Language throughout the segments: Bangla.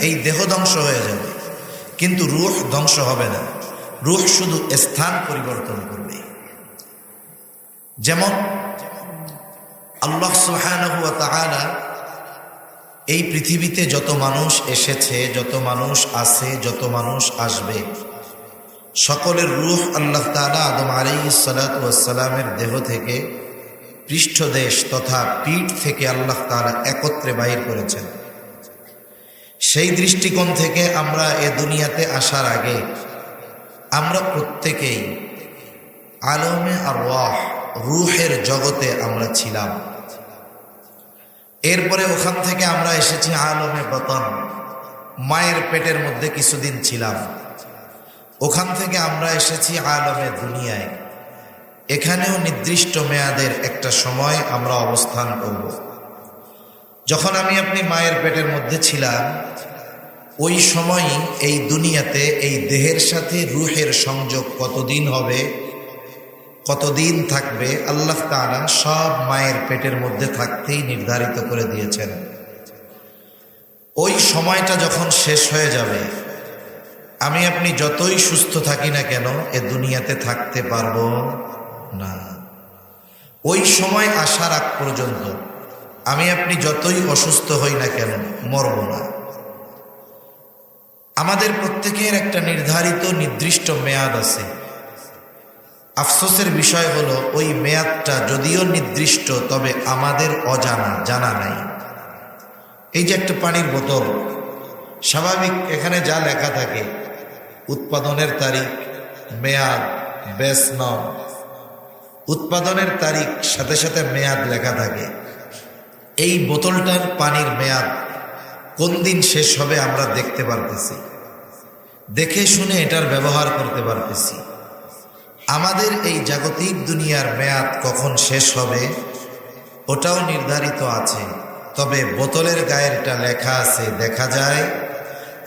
এই দেহ ধ্বংস হয়ে যাবে, কিন্তু রূহ ধ্বংস হবে না। রূহ শুধু স্থান পরিবর্তন করবে। যেমন আল্লাহ সুবহানাহু ওয়া তাআলা এই পৃথিবীতে যত মানুষ এসেছে, যত মানুষ আছে, যত মানুষ আসবে, সকলের রূহ আল্লাহ তাআলা আদম আলাইহিস সালাতু ওয়াস সালামের দেহ থেকে, পৃষ্ঠদেশ তথা পিঠ থেকে আল্লাহ তাআলা একত্রে বাহির করেছেন। সেই দৃষ্টিকোণ থেকে আমরা এ দুনিয়াতে আসার আগে আমরা প্রত্যেকেই আলমে আরওয়াহ, রূহের জগতে আমরা ছিলাম। এরপরে ওখান থেকে আমরা এসেছি আলমে বতন, মায়ের পেটের মধ্যে কিছুদিন ছিলাম। ওখান থেকে আমরা এসেছি আলমে দুনিয়ায়। এখানেও নির্দিষ্ট মেয়াদের একটা সময় আমরা অবস্থান করব। যখন আমি আপনি মায়ের পেটের মধ্যে ছিলাম, ওই সময়ই এই দুনিয়াতে এই দেহের সাথে রূহের সংযোগ কতদিন হবে, কতদিন থাকবে, আল্লাহ তাআলা সব মায়ের পেটের মধ্যে থাকতেই নির্ধারিত করে দিয়েছেন। ওই সময়টা যখন শেষ হয়ে যাবে, আমি আপনি যতই সুস্থ থাকি না কেন এ দুনিয়াতে থাকতে পারবো না। ওই সময় আসার আগ পর্যন্ত আমি আপনি যতই অসুস্থ হই না কেন মরব না। আমাদের প্রত্যেকের একটা নির্ধারিত নির্দিষ্ট মেয়াদ আছে। আফসোসের বিষয় হলো ওই মেয়াদটা যদিও নির্দিষ্ট, তবে আমাদের অজানা, জানা নাই। এই যে একটা পানির বোতল, স্বাভাবিক এখানে যা লেখা থাকে, উৎপাদনের তারিখ, মেয়াদ, ব্যাস নাম, উৎপাদনের তারিখ সাথে সাথে মেয়াদ লেখা থাকে। এই বোতলটার পানির মেয়াদ কোন দিন শেষ হবে আমরা দেখতে পারতেছি, দেখে শুনে এটার ব্যবহার করতে পারতেছি। আমাদের এই জাগতিক দুনিয়ার মেয়াদ কখন শেষ হবে ওটাও নির্ধারিত আছে, তবে বোতলের গায়েরটা লেখা আছে দেখা যায়,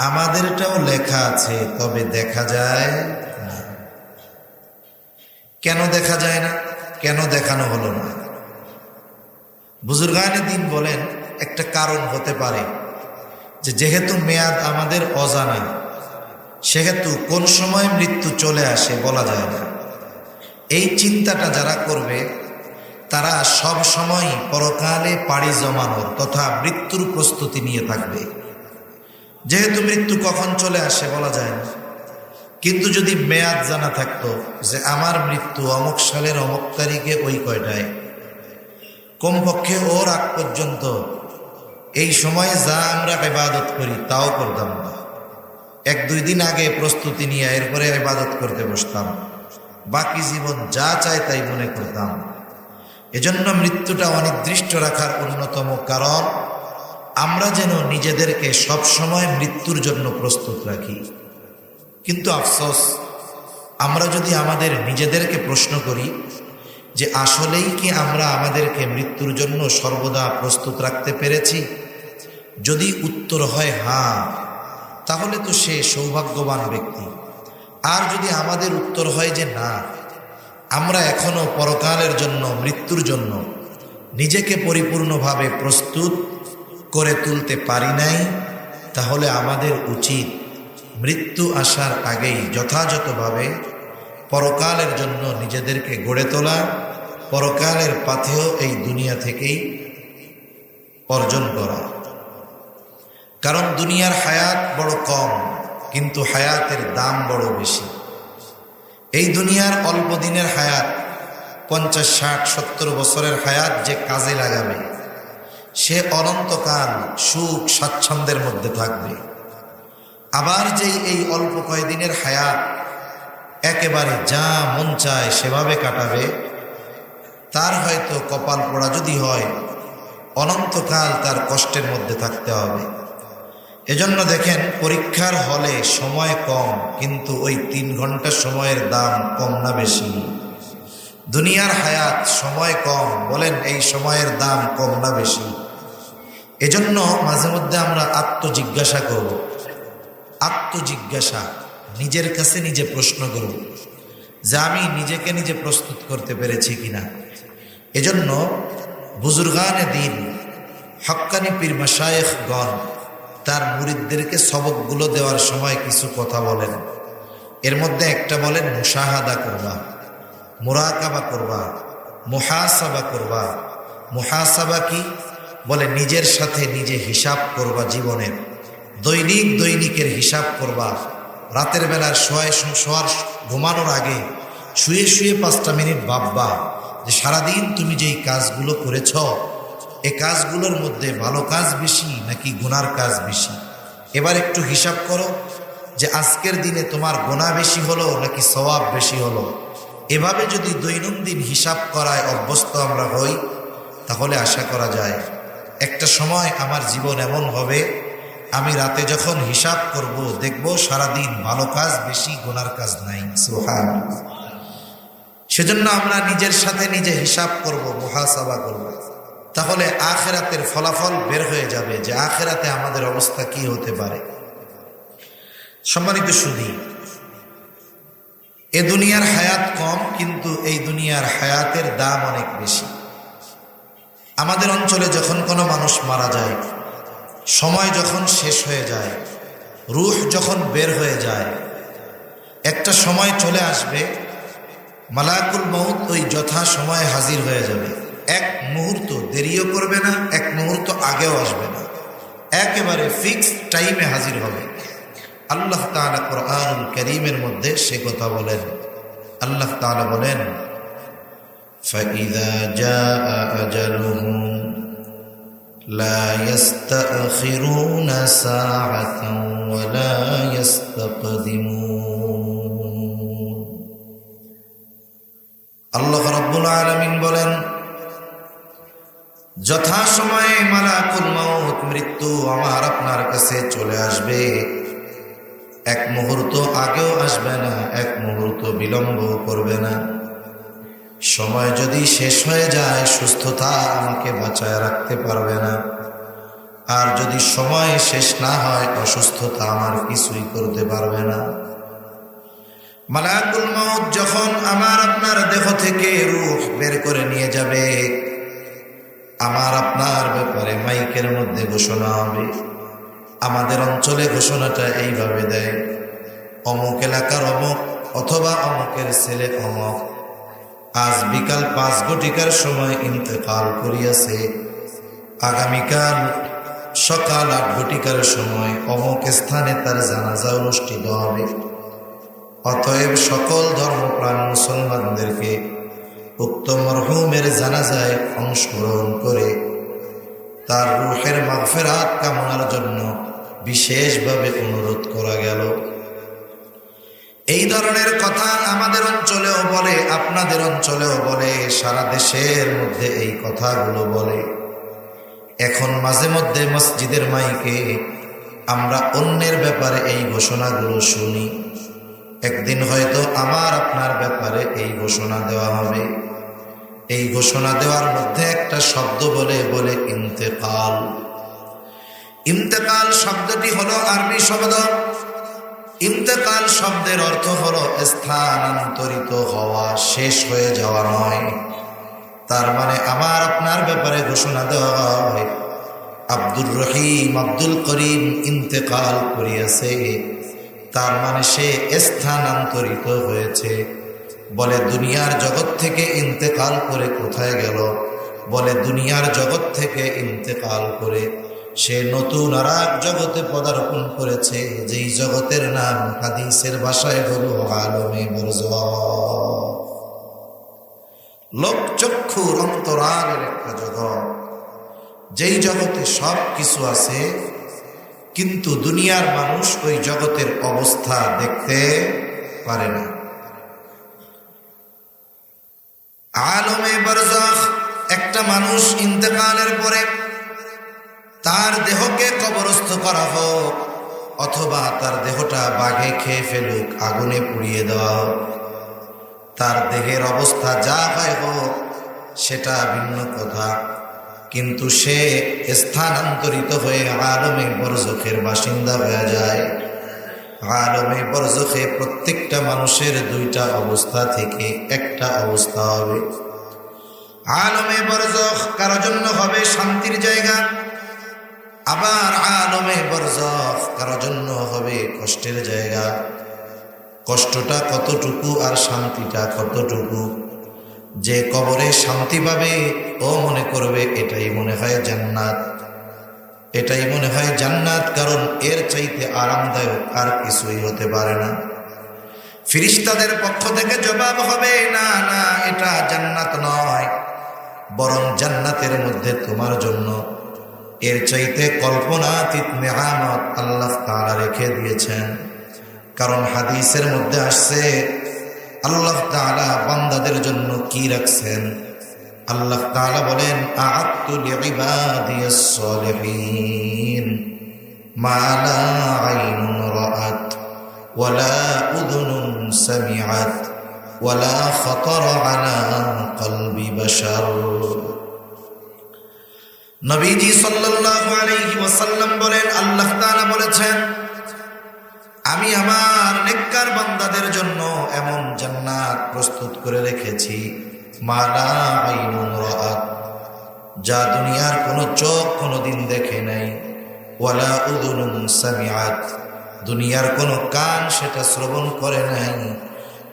আমাদেরটাও লেখা আছে তবে দেখা যায় না। কেন দেখা যায় না? কেন দেখানো হলো না? বুজুর্গানে দিন বলেন একটা কারণ হতে পারে যে যেহেতু মেয়াদ আমাদের অজানা, সেহেতু কোন সময় মৃত্যু চলে আসে বলা যায় না। এই চিন্তাটা যারা করবে তারা সব সময় পরকালে পাড়ি জমানোর তথা মৃত্যুর প্রস্তুতি নিয়ে থাকবে। যেহেতু মৃত্যু কখন চলে আসে বলা যায় না, কিন্তু যদি মেয়াদ জানা থাকতো যে আমার মৃত্যু অমুক সালের অমুক তারিখে ওই কয়টায়, কমপক্ষে ওর আগ পর্যন্ত এই সময় যা আমরা ইবাদত করি তাও করতাম না। 1-2 দিন আগে প্রস্তুতি নিয়ে এরপরে ইবাদত করতে বসতাম, বাকি জীবন যা চায় তাই মনে করতাম। এজন্য মৃত্যুটা অনির্দিষ্ট রাখার অন্যতম কারণ আমরা যেন নিজেদেরকে সব সময় মৃত্যুর জন্য প্রস্তুত রাখি। কিন্তু আফসোস, আমরা যদি আমাদের নিজেদেরকে প্রশ্ন করি যে আসলেই কি আমরা আমাদেরকে মৃত্যুর জন্য সর্বদা প্রস্তুত রাখতে পেরেছি, যদি উত্তর হয় হ্যাঁ, তাহলে তো সে সৌভাগ্যবান ব্যক্তি। আর যদি আমাদের উত্তর হয় যে না, আমরা এখনো পরকালের জন্য, মৃত্যুর জন্য নিজেকে পরিপূর্ণভাবে প্রস্তুত করে তুলতে পারি নাই, তাহলে আমাদের উচিত মৃত্যু আসার আগেই যথাযথভাবে পরকালের জন্য নিজেদেরকে গড়ে তোলা, পরকালের পাথেয় এই দুনিয়া থেকেই অর্জন করা। কারণ দুনিয়ার হায়াত বড় কম, কিন্তু হায়াতের দাম বড় বেশি। এই দুনিয়ার অল্প দিনের হায়াত, 50, 60, 70 বছরের হায়াত যে কাজে লাগাবে সে অনন্তকাল সুখ স্বাচ্ছন্দ্যের মধ্যে থাকবে। আবার যেই এই অল্প কয়েকদিনের হায়াত একেবারে যা মন চায় সেভাবে কাটাবে, তার হয়তো কপাল পোড়া যদি হয় অনন্তকাল তার কষ্টের মধ্যে থাকতে হবে। এজন্য দেখেন পরীক্ষার হলে সময় কম, কিন্তু ওই 3 ঘন্টা সময়ের দাম কম না বেশি? দুনিয়ার হায়াত সময় কম, বলেন এই সময়ের দাম কম না বেশি? এজন্য মাঝে মধ্যে আমরা আত্মজিজ্ঞাসা করব, আত্মজিজ্ঞাসা, নিজের কাছে নিজে প্রশ্ন করব যে আমি নিজেকে নিজে প্রস্তুত করতে পেরেছি কিনা। এজন্য বুজুর্গানে দিন, হক্কানি পীর মাশায়েখগণ তার মুরিদদেরকে সবকগুলো দেওয়ার সময় কিছু কথা বলেন। এর মধ্যে একটা বলেন মুশাহাদা করবা, মুরাকাবা করবা, মুহাসাবা করবা। মুহাসাবা কি? বলে নিজের সাথে নিজে হিসাব করবা, জীবনের দৈনিকের হিসাব করবা। রাতের বেলার শোয়ার ঘুমানোর আগে শুয়ে শুয়ে 5টা মিনিট ভাববা যে সারাদিন তুমি যেই কাজগুলো করেছ, এই কাজগুলোর মধ্যে ভালো কাজ বেশি নাকি গুনার কাজ বেশি। এবার একটু হিসাব করো যে আজকের দিনে তোমার গুনাহ বেশি হলো নাকি সওয়াব বেশি হলো। এভাবে যদি দৈনন্দিন হিসাব করায় অভ্যস্ত আমরা হই, তাহলে আশা করা যায় একটা সময় আমার জীবন এমন হবে, আমি রাতে যখন হিসাব করব দেখব সারাদিন ভালো কাজ বেশি, গুনার কাজ নাই। সুবহানাল্লাহ। সেজন্য আমরা নিজের সাথে নিজে হিসাব করব, মুহাসাবা করব। তাহলে আখিরাতের ফলাফল বের হয়ে যাবে যে আখিরাতে আমাদের অবস্থা কি হতে পারে। সম্মানিত সুধী, এ দুনিয়ার হায়াত কম, কিন্তু এই দুনিয়ার হায়াতের দাম অনেক বেশি। আমাদের অঞ্চলে যখন কোনো মানুষ মারা যায়, সময় যখন শেষ হয়ে যায়, রূহ যখন বের হয়ে যায়, একটা সময় চলে আসবে, মালাকুল মউত ওই যথা সময়ে হাজির হয়ে যাবে। এক মুহূর্ত দেরিও করবে না, এক মুহূর্ত আগেও আসবে না, একেবারে ফিক্সড টাইমে হাজির হবে। আল্লাহ তাআলা কোরআনুল কারীমের মধ্যে সে কথা বলেন। আল্লাহ তাআলা বলেন, ফাইযা জাআ আজালুহুম লা ইস্তাখিরুনা সাআতান ওয়া লা ইস্তাকদিমুন। আল্লাহ রাব্বুল আলামিন বলেন, যথা সময়ে মালাকুল মউত মৃত্যু আমার আপনার কাছে চলে আসবে, এক মুহূর্ত আগেও আসবে না, এক মুহূর্ত বিলম্ব করবে না। সময় যদি শেষ হয়ে যায়, সুস্থতা আমাকে বাঁচায় রাখতে পারবে না। আর যদি সময় শেষ না হয়, অসুস্থতা আমার কিছুই করতে পারবে না। মালাকুল মউত যখন আমার আপনার দেহ থেকে রূহ বের করে নিয়ে যাবে, আমার আপনার ব্যাপারে মাইকের মধ্যে ঘোষণা হবে। আমাদের অঞ্চলে ঘোষণাটা এইভাবে দেয়, অমুক এলাকার অমুক অথবা অমুকের ছেলে অমুক আজ বিকাল 5 ঘটিকার সময় ইন্তেকাল করিয়াছে, আগামীকাল সকাল 8 ঘটিকার সময় অমুক স্থানে তার জানাজা অনুষ্ঠিত হবে। অতএব সকল ধর্মপ্রাণ মুসলমানদেরকে উক্ত মরহুমের জানাজায় অংশগ্রহণ করে তার রূহের মাগফিরাত কামনার জন্য বিশেষভাবে অনুরোধ করা গেল। এই ধরনের কথা আমাদের অঞ্চলেও বলে, আপনাদের অঞ্চলেও বলে, সারা দেশের মধ্যে এই কথাগুলো বলে। এখন মাঝে মধ্যে মসজিদের মাইকে আমরা অন্যের ব্যাপারে এই ঘোষণাগুলো শুনি। একদিন হয়তো আমার আপনার ব্যাপারে এই ঘোষণা দেওয়া হবে। এই ঘোষণা দেওয়ার মধ্যে একটা শব্দ বলে বলে ইন্তেকাল। ইন্তেকাল শব্দটি হলো আরবি শব্দ। ইন্তেকাল শব্দের অর্থ হলো স্থানান্তরিত হওয়া, শেষ হয়ে যাওয়া নয়। তার মানে আমার আপনার ব্যাপারে ঘোষণা দেওয়া হয়, আব্দুর রহিম আব্দুল করিম ইন্তেকাল করিয়াছে, তার মানে সে স্থানান্তরিত হয়েছে। বলে দুনিয়ার জগৎ থেকে ইন্তেকাল করে কোথায় গেল? বলে দুনিয়ার জগৎ থেকে ইন্তেকাল করে সে নতুন আর এক জগতে পদার্পণ করেছে, যেই জগতের নাম হাদিসের ভাষায় হলো আলমে বরজখ। লোকচক্ষুর অন্তরালের একটা জগৎ, যেই জগতে সব কিছু আছে, কিন্তু দুনিয়ার মানুষ ওই জগতের অবস্থা দেখতে পারে না। আলমে বরজখ, একটা মানুষ ইন্তেকালের পরে তার দেহকে কবরস্থ করা হোক অথবা তার দেহটা বাঘে খেয়ে ফেলুক, আগুনে পুড়িয়ে দেওয়া হোক, তার দেহের অবস্থা যা হয় হোক সেটা ভিন্ন কথা, কিন্তু সে স্থানান্তরিত হয়ে আলমে বরজখের বাসিন্দা হয়ে যায়। আলমে বরজখে প্রত্যেকটা মানুষের 2টা অবস্থা থেকে একটা অবস্থা হবে। আলমে বরজখ কারো জন্য হবে শান্তির জায়গা, আবার আলমে বরজখ কারো জন্য হবে কষ্টের জায়গা। কষ্টটা কতটুকু আর শান্তিটা কতটুকু। যে কবরে শান্তি পাবে ও মনে করবে এটাই মনে হয় জান্নাত, এটাই মনে হয় জান্নাত, কারণ এর চাইতে আরামদায়ক আর কিছুই হতে পারে না। ফেরেশতাদের পক্ষ থেকে জবাব হবে, না না, এটা জান্নাত নয়, বরং জান্নাতের মধ্যে তোমার জন্য এর চাইতে কল্পনাতীত নেয়ামত আল্লাহ তাআলা রেখে দিয়েছেন। কারণ হাদিসের মধ্যে আসছে আল্লাহ তাআলা বান্দাদের জন্য কি রাখছেন। আল্লাহ তাআলা বলেন, আ'আদতু লিইবাদিয়াস সালিহিন মা লা আইনুন রাআত ওয়ালা উযুনুন সামিআত ওয়ালা খাতারা আলা কলবি বাশার। নবীজি সাল্লাল্লাহু আলাইহি ওয়াসাল্লাম বলেন, আল্লাহ তাআলা বলেছেন, আমি আমার নেককার বান্দাদের জন্য এমন জান্নাত প্রস্তুত করে রেখেছি, মা লা আইনুন রাআত, যা দুনিয়ার কোনো চোখ কোনোদিন দেখে নাই, ওয়ালা উযুনুন সামিআত, দুনিয়ার কোনো কান সেটা শ্রবণ করে নাই।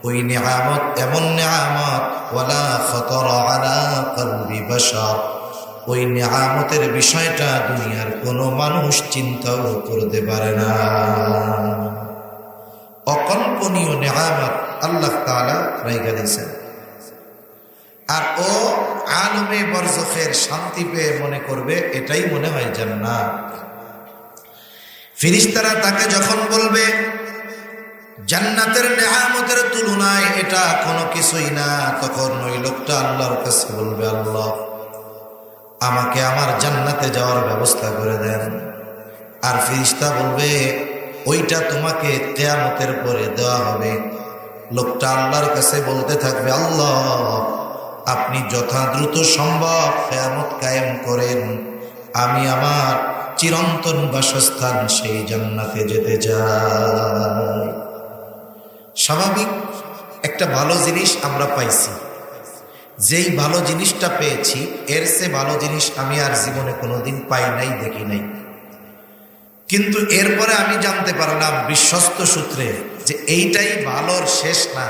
ওই নিয়ামত এমন নিয়ামত, ওয়ালা খাতারা আলা কলবি বাশার, ওই নিয়ামতের বিষয়টা দুনিয়ার কোনো মানুষ চিন্তাও করতে পারে না। অকল্পনীয় নিয়ামত আল্লাহ তাআলা রাইখা দিয়েছেন। আর ও আলমে বরজখের শান্তি পেয়ে মনে করবে এটাই মনে হয় জান্নাত। ফেরেশতারা তাকে যখন বলবে জান্নাতের নিয়ামতের তুলনায় এটা কোনো কিছুই না, তখন ওই লোকটা আল্লাহর কাছে বলবে, আল্লাহ আমাকে আমার জান্নাতে যাওয়ার ব্যবস্থা করে দেন। আর ফেরেশতা বলবে, ওইটা তোমাকে কিয়ামতের পরে দেওয়া হবে। লোকটা আল্লাহর কাছে বলতে থাকবে, আল্লাহ আপনি যথাদ্রুত সম্ভব কিয়ামত কায়েম করেন, আমি আমার চিরন্তন বাসস্থান সেই জান্নাতে যেতে চাই। স্বাভাবিক একটা ভালো জিনিস আমরা পাইছি, যেই ভালো জিনিসটা পেয়েছি এর চেয়ে ভালো জিনিস আমি আর জীবনে কোনোদিন পাই নাই, দেখি নাই। কিন্তু এরপরে আমি জানতে পারলাম বিশ্বস্ত সূত্রে যে এইটাই ভালোর শেষ না,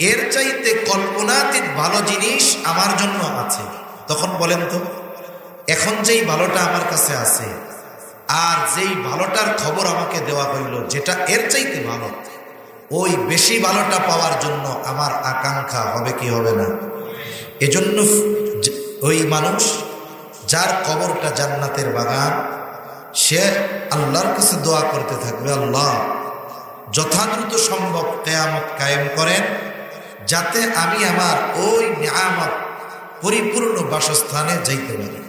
এর চাইতে কল্পনাতীত ভালো জিনিস আমার জন্য আছে। তখন বলেন তো, এখন যেই ভালোটা আমার কাছে আছে আর যেই ভালোটার খবর আমাকে দেওয়া হইল যেটা এর চাইতে ভালো, ওই বেশি ভালোটা পাওয়ার জন্য আমার আকাঙ্ক্ষা হবে কি হবে না? এজন্য ওই মানুষ যার কবরটা জান্নাতের বাগান, সে আল্লাহর কাছে দোয়া করতে থাকবে, আল্লাহ যথাদ্রুত সম্ভব কিয়ামত কায়েম করেন, যাতে আমি আমার ওই নিয়ামত পরিপূর্ণ বাসস্থানে যাইতে পারি।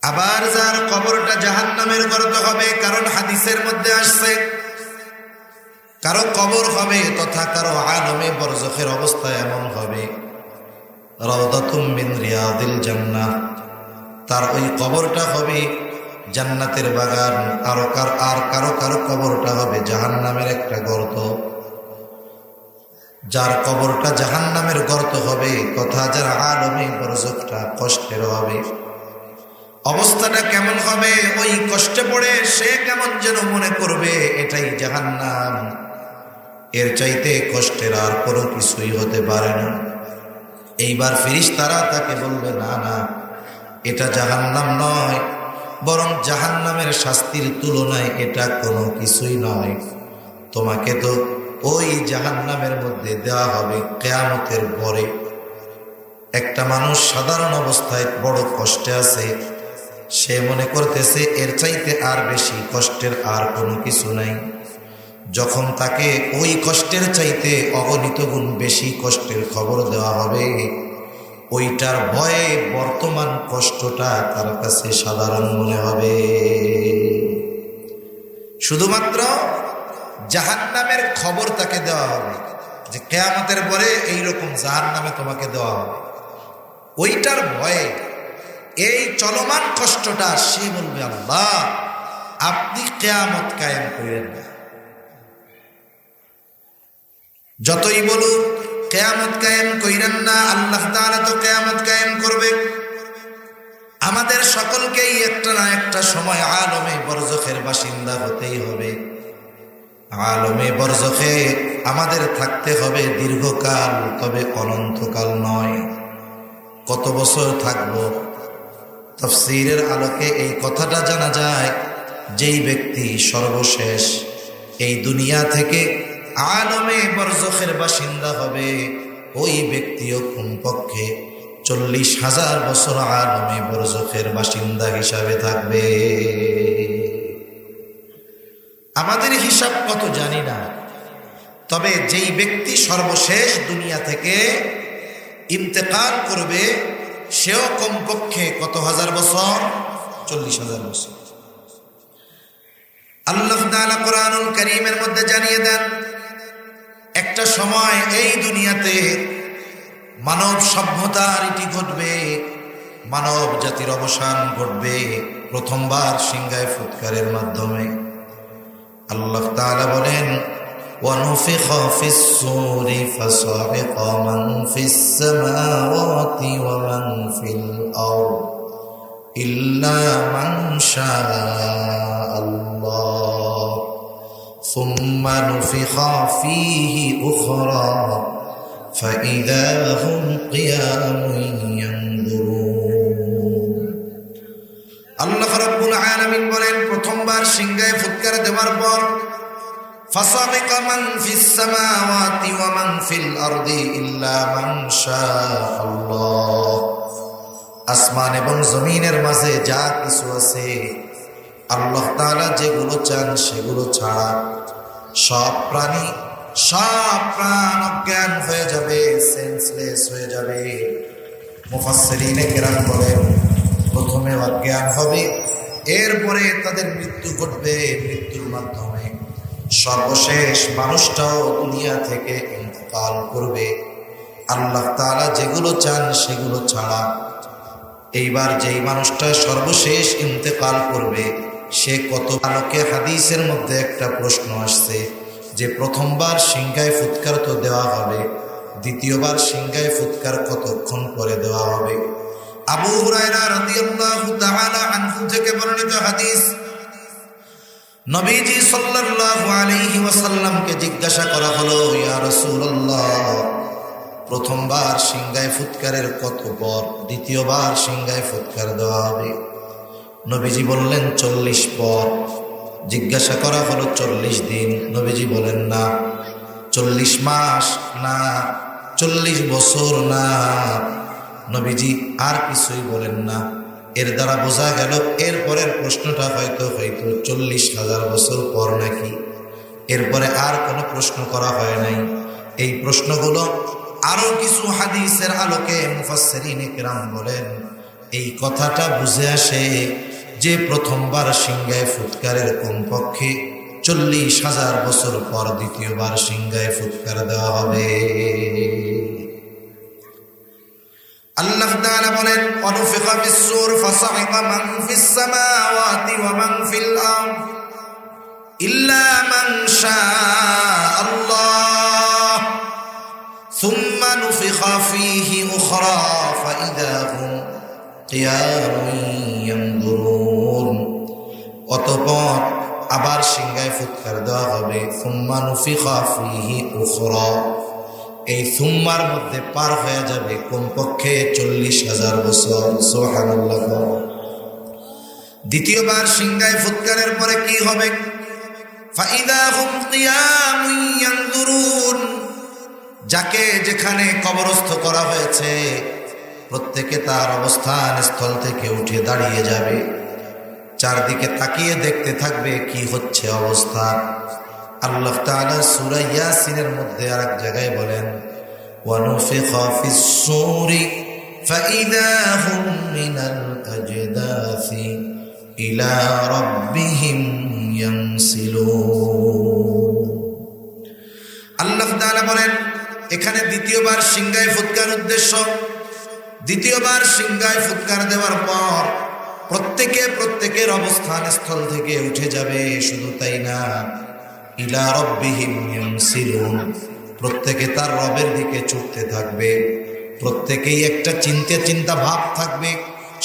আবার যার কবরটা জাহান্নামের গর্ত হবে, কারণ হাদিসের মধ্যে আসছে কারো কবর হবে তথা কারো আলমে বরজখের অবস্থা এমন হবে, রাউদাতুম মিন রিয়াদিল জান্নাহ, তার ওই কবরটা হবে জান্নাতের বাগান। আর কারো কবরটা হবে জাহান্নামের একটা গর্ত। যার কবরটা জাহান্নামের গর্ত হবে তথা যার আলমে বরজখটা কষ্টের হবে, অবস্থাটা কেমন হবে? ওই কষ্টে পড়ে সে কেমন যেন মনে করবে এটাই জাহান্নাম, এর চাইতে কষ্টের আর কোনো কিছুই হতে পারে না। এইবার ফেরেশতারা তাকে বলবে, না না, এটা জাহান্নাম নয়, বরং জাহান্নামের শাস্তির তুলনায় এটা কোনো কিছুই নয়। তোমাকে তো ওই জাহান্নামের মধ্যে দেওয়া হবে কিয়ামতের পরে। একটা মানুষ সাধারণ অবস্থায় বড় কষ্টে আছে, সে মনে করতেছে এর চাইতে আর বেশি কষ্টের আর কোনো কিছু নাই। যখন তাকে ওই কষ্টের চাইতে অগণিত গুণ বেশি কষ্টের খবর দেওয়া হবে, ওইটার ভয়ে বর্তমান কষ্টটা তার কাছে সাধারণ মনে হবে। শুধুমাত্র জাহান্নামের খবর তাকে দেওয়া হবে যে কিয়ামতের পরে এইরকম জাহান্নামে তোমাকে দেওয়া হবে, ওইটার ভয়ে এই চলমান কষ্টটা সে বলবে, আল্লাহ আপনি কিয়ামত কায়েম করেন না। যতই বলুক কিয়ামত কায়েম কইরেন না, আল্লাহ তাআলা তো কিয়ামত কায়েম করবে। আমাদের সকলকেই একটা না একটা সময় আলমে বরজখের বাসিন্দা হতেই হবে। আলমে বরজখে আমাদের থাকতে হবে দীর্ঘকাল, তবে অনন্তকাল নয়। কত বছর থাকব? তাফসীরের আলোকে এই কথাটা জানা যায়, যেই ব্যক্তি সর্বশেষ এই দুনিয়া থেকে আলমে বরজখের বাসিন্দা হবে, ওই ব্যক্তিও কমপক্ষে 40,000 বছর আলমে বরজখের বাসিন্দা হিসাবে থাকবে। আমাদের হিসাব কত জানি না, তবে যেই ব্যক্তি সর্বশেষ দুনিয়া থেকে ইন্তেকাল করবে, সেও কমপক্ষে কত হাজার বছর? 40,000 বছর। আল্লাহ তাআলা কোরআনুল কারীমের মধ্যে জানিয়ে দেন, একটা সময় এই দুনিয়াতে মানব সভ্যতার ইতি ঘটবে, মানব জাতির অবসান ঘটবে প্রথমবার সিংহায় ফুৎকারের মাধ্যমে। আল্লাহ তাআলা বলেন, وَنُفِخَ فِي الصُّورِ فَصَعِقَ مَنْ فِي السَّمَاوَاتِ وَمَنْ فِي الْأَرْضِ إِلَّا مَنْ شَاءَ اللَّهُ ثُمَّ نُفِخَ فِيهِ أُخْرَى فَإِذَا هُمْ قِيَامٌ يَنْظُرُونَ। আল্লাহ রাব্বুল আলামিন বলেন, প্রথমবার সিংহায় ফুৎকার দেওয়ার পর فَصَعِقَ مَنْ فِي السَّمَاوَاتِ وَمَنْ فِي الْأَرْضِ إِلَّا مَنْ شَاءَ اللَّهُ। আসমান এবং জমিনের মাঝে যা কিছু আছে, আল্লাহ তাআলা যেগুলো চান সেগুলো ছাড়া সব প্রাণী, সব প্রাণ অজ্ঞান হয়ে যাবে, সেন্সলেস হয়ে যাবে। মুফাসসিরিনে কেরাম বলেন, প্রথমে অজ্ঞান হবে, এরপরে তাদের মৃত্যু ঘটবে, মৃত্যুর মাধ্যমে সর্বশেষ মানুষটাও দুনিয়া থেকে ইন্তেকাল করবে। আল্লাহ তাআলা যেগুলো চান সেগুলো ছাড়া। এইবার যেই মানুষটা সর্বশেষ ইন্তেকাল করবে, সে কত আলোকে হাদিসের মধ্যে একটা প্রশ্ন আসছে যে প্রথমবার সিংহায় ফুৎকার তো দেওয়া হবে, দ্বিতীয়বার সিংহায় ফুৎকার কতক্ষণ পরে দেওয়া হবে? আবু হুরায়রা রাদিয়াল্লাহু তাআলা আনহু থেকে বর্ণিত হাদিস, নবীজি সাল্লাল্লাহু আলাইহি ওয়াসাল্লামকে জিজ্ঞাসা করা হলো, ইয়া রাসূলুল্লাহ, প্রথমবার সিংহায় ফুৎকারের কত পর দ্বিতীয়বার সিংহায় ফুৎকার দেওয়া হবে? নবীজি বললেন 40 পর। জিজ্ঞাসা করা হলো 40 দিন। নবীজি বলেন না। 40 মাস না, 40 বছর না। নবীজি আর কিছুই বলেন না। এর দ্বারা বোঝা গেল এরপরের প্রশ্নটা হয়তো 40,000 বছর পর নাকি। এরপরে আর কোনো প্রশ্ন করা হয় নাই। এই প্রশ্নগুলো আরো কিছু হাদিসের আলোকে মুফাসসিরিনে কেরাম বলেন, এই কথাটা বুঝে আসে যে প্রথমবার সিংহায় ফুৎকারের কমপক্ষে 40,000 বছর পর দ্বিতীয়বার সিংহায় ফুৎকার দেওয়া হবে। আল্লাহ তাআলা বলেন, ওয়ানুফিখা ফিস-সূর ফাসাইকা মান ফিস-সামাওয়াতি ওয়া মান ফিল-আরদ ইল্লা মান শাআল্লাহ সুম্মা নুফিখা ফীহি উখরা ফাইযা হুম কিয়ামুন ইয়ানজুরুন। অতঃপর আবার সিংহায় ফুৎকার দেওয়া হবে। সুম্মা নুফিখা ফীহি উখরা, এই সুম্মার মধ্যে পার হয়ে যাবে কমপক্ষে 40,000 বছর। সুবহানাল্লাহ। দ্বিতীয়বার সিংহায় ফুৎকারের পরে কি হবে? ফাইদা হুম কিয়ামুন ইয়ানজুরুন, যাকে যেখানে কবরস্থ করা হয়েছে প্রত্যেকে তার অবস্থান স্থল থেকে উঠে দাঁড়িয়ে যাবে, চারদিকে তাকিয়ে দেখতে থাকবে কি হচ্ছে অবস্থা। আল্লাহ তাআলা সূরা ইয়াসিনের মধ্যে আরেক জায়গায় বলেন, ওয়ানুফিখা ফিস-সূরি ফাইযা হুম মিনাল আজদাসি ইলা রাব্বিহিম ইয়ানসিলুন। আল্লাহ তাআলা বলেন, এখানে দ্বিতীয়বার সিংহায় ফুৎকার উদ্দেশ্য। দ্বিতীয়বার সিংহায় ফুৎকার দেওয়ার পর প্রত্যেকের অবস্থান স্থল থেকে উঠে যাবে। শুধু তাই না, ইলা রাব্বিহিম ইয়ানসিলুন, প্রত্যেকে তার রবের দিকে ছুটতে থাকবে। প্রত্যেকেই একটা চিন্তা ভাব থাকবে,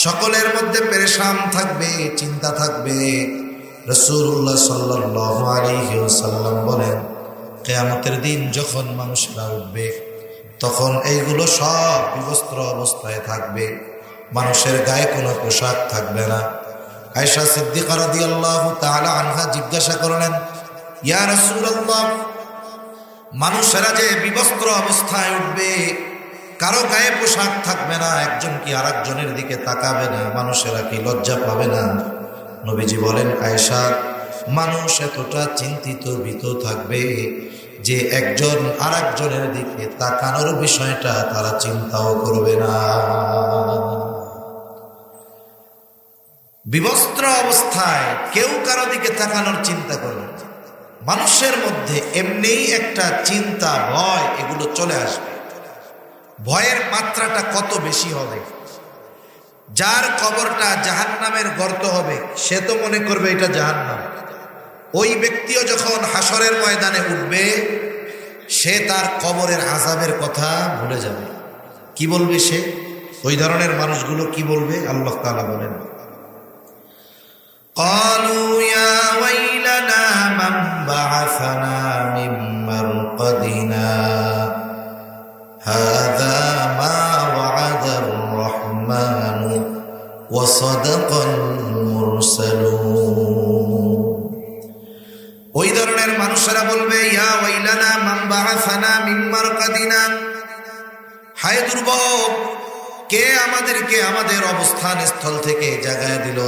সকলের মধ্যে পেরেশান থাকবে, চিন্তা থাকবে। রাসূলুল্লাহ সাল্লাল্লাহু আলাইহি ওয়াসাল্লাম বলেন, কিয়ামতের দিন যখন মানুষরা উঠবে তখন এইগুলো সব বিবস্ত্র অবস্থায় থাকবে, মানুষের গায়ে কোনো পোশাক থাকবে না। আয়েশা সিদ্দিকা রাদিয়াল্লাহু তাআলা আনহা জিজ্ঞাসা করলেন, ইয়া রাসূলুল্লাহ, মানুষেরা যে বিবস্ত্র অবস্থায় উঠবে, কারো গায়ে পোশাক থাকবে না, একজন কি আরেকজনের দিকে তাকাবে না, মানুষেরা কি লজ্জা পাবে না? নবীজি বলেন, আয়েশা, মানুষ এতটা চিন্তিত ভীত থাকবে যে একজন আরেকজনের দিকে তাকানোর বিষয়টা তারা চিন্তাও করবে না। বিবস্ত্র অবস্থায় কেউ কারো দিকে তাকানোর চিন্তা করবে না। মানুষের মধ্যে এমনিই একটা চিন্তা, ভয়, এগুলো চলে আসবে। ভয়ের মাত্রাটা কত বেশি হবে! যার কবরটা জাহান্নামের গর্ত হবে সে তো মনে করবে এটা জাহান্নাম। ওই ব্যক্তিও যখন হাসরের ময়দানে উঠবে সে তার কবরের আযাবের কথা ভুলে যাবে। কি বলবে সে? ওই ধরনের মানুষগুলো কি বলবে? আল্লাহ তাআলা বলেন, قالوا يا ويلنا من بعثنا من مرقدنا هذا ما وعد الرحمن وصدق المرسلون। ওই ধরনের মানুষেরা বলবে, ইয়া ওয়াইলানা মান বাআসানা মিন মারকাদিনা, হায় দুর্ভোগ, কে আমাদেরকে আমাদের অবস্থান স্থল থেকে জাগায় দিল।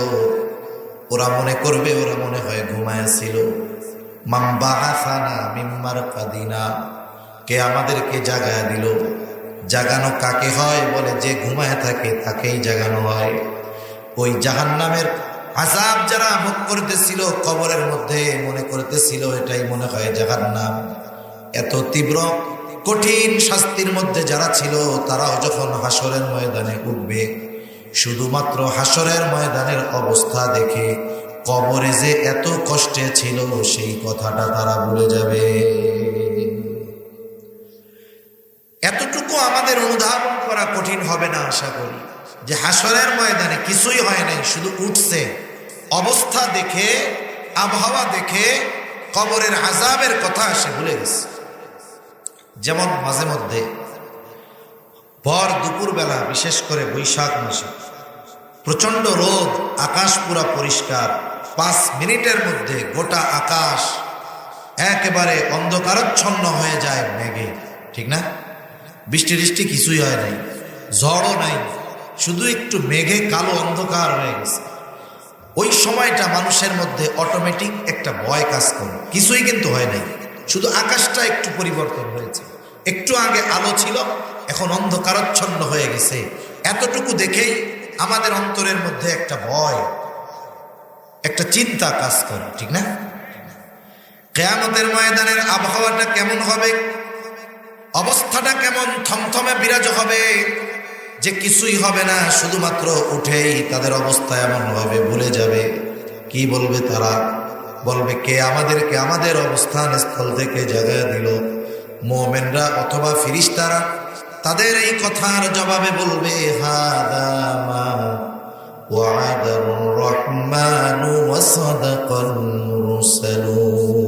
ওরা মনে করবে, ওরা মনে হয় ঘুমায়াছিল। মান বাআসানা মিন মারকাদিনা, কে আমাদেরকে জাগায় দিল। জাগানো কাকে হয়? বলে যে ঘুমায় থাকে তাকেই জাগানো হয়। ওই জাহান্নামের আযাব যারা ভোগ করতেছিল কবরের মধ্যে, মনে করতেছিল এটাই মনে হয় জাহান্নাম। এত তীব্র কঠিন শাস্তির মধ্যে যারা ছিল তারাও যখন হাসরের ময়দানে উঠবে, শুধুমাত্র হাসরের ময়দানের অবস্থা দেখে কবরে যে এত কষ্টে ছিল সেই কথাটা তারা ভুলে যাবে। এতটুকু আমাদের অনুধাবন করা কঠিন হবে না আশা করি, যে হাসরের ময়দানে কিছুই হয় নাই, শুধু উঠছে। অবস্থা দেখে, আবহাওয়া দেখে কবরের আযাবের কথা সে ভুলে গেছে। যেমন মাঝে মধ্যে ভর দুপুরবেলা, বিশেষ করে বৈশাখ মাসে প্রচণ্ড রোদ, আকাশ পুরা পরিষ্কার, 5 মিনিটের মধ্যে গোটা আকাশ একেবারে অন্ধকারাচ্ছন্ন হয়ে যায় মেঘে, ঠিক না? বৃষ্টি টিষ্টি কিছুই হয় নাই, ঝড়ও নাই, শুধু একটু মেঘে কালো অন্ধকার হয়ে গেছে। ওই সময়টা মানুষের মধ্যে অটোমেটিক একটা ভয় কাজ করে। কিছুই কিন্তু হয় নাই, শুধু আকাশটা একটু পরিবর্তন হয়েছে। একটু আগে আলো ছিল, এখন অন্ধকারাচ্ছন্ন হয়ে গেছে। এতটুকু দেখেই আমাদের অন্তরের মধ্যে একটা ভয়, একটা চিন্তা কাজ করে, ঠিক না? কিয়ামতের ময়দানের আবহাওয়াটা কেমন হবে, অবস্থাটা কেমন থমথমে বিরাজ হবে, যে কিছুই হবে না, শুধুমাত্র উঠেই তাদের অবস্থা এমন হবে, ভুলে যাবে। কি বলবে তারা? বলবে, কে আমাদেরকে আমাদের অবস্থান স্থল থেকে জাগায় দিল? মুমিনরা অথবা ফেরেশতারা তাদের এই কথার জবাবে বলবে, হাদা মা ওয়াদার রহমানু ওয়া সাদাকাল মুরসালুন।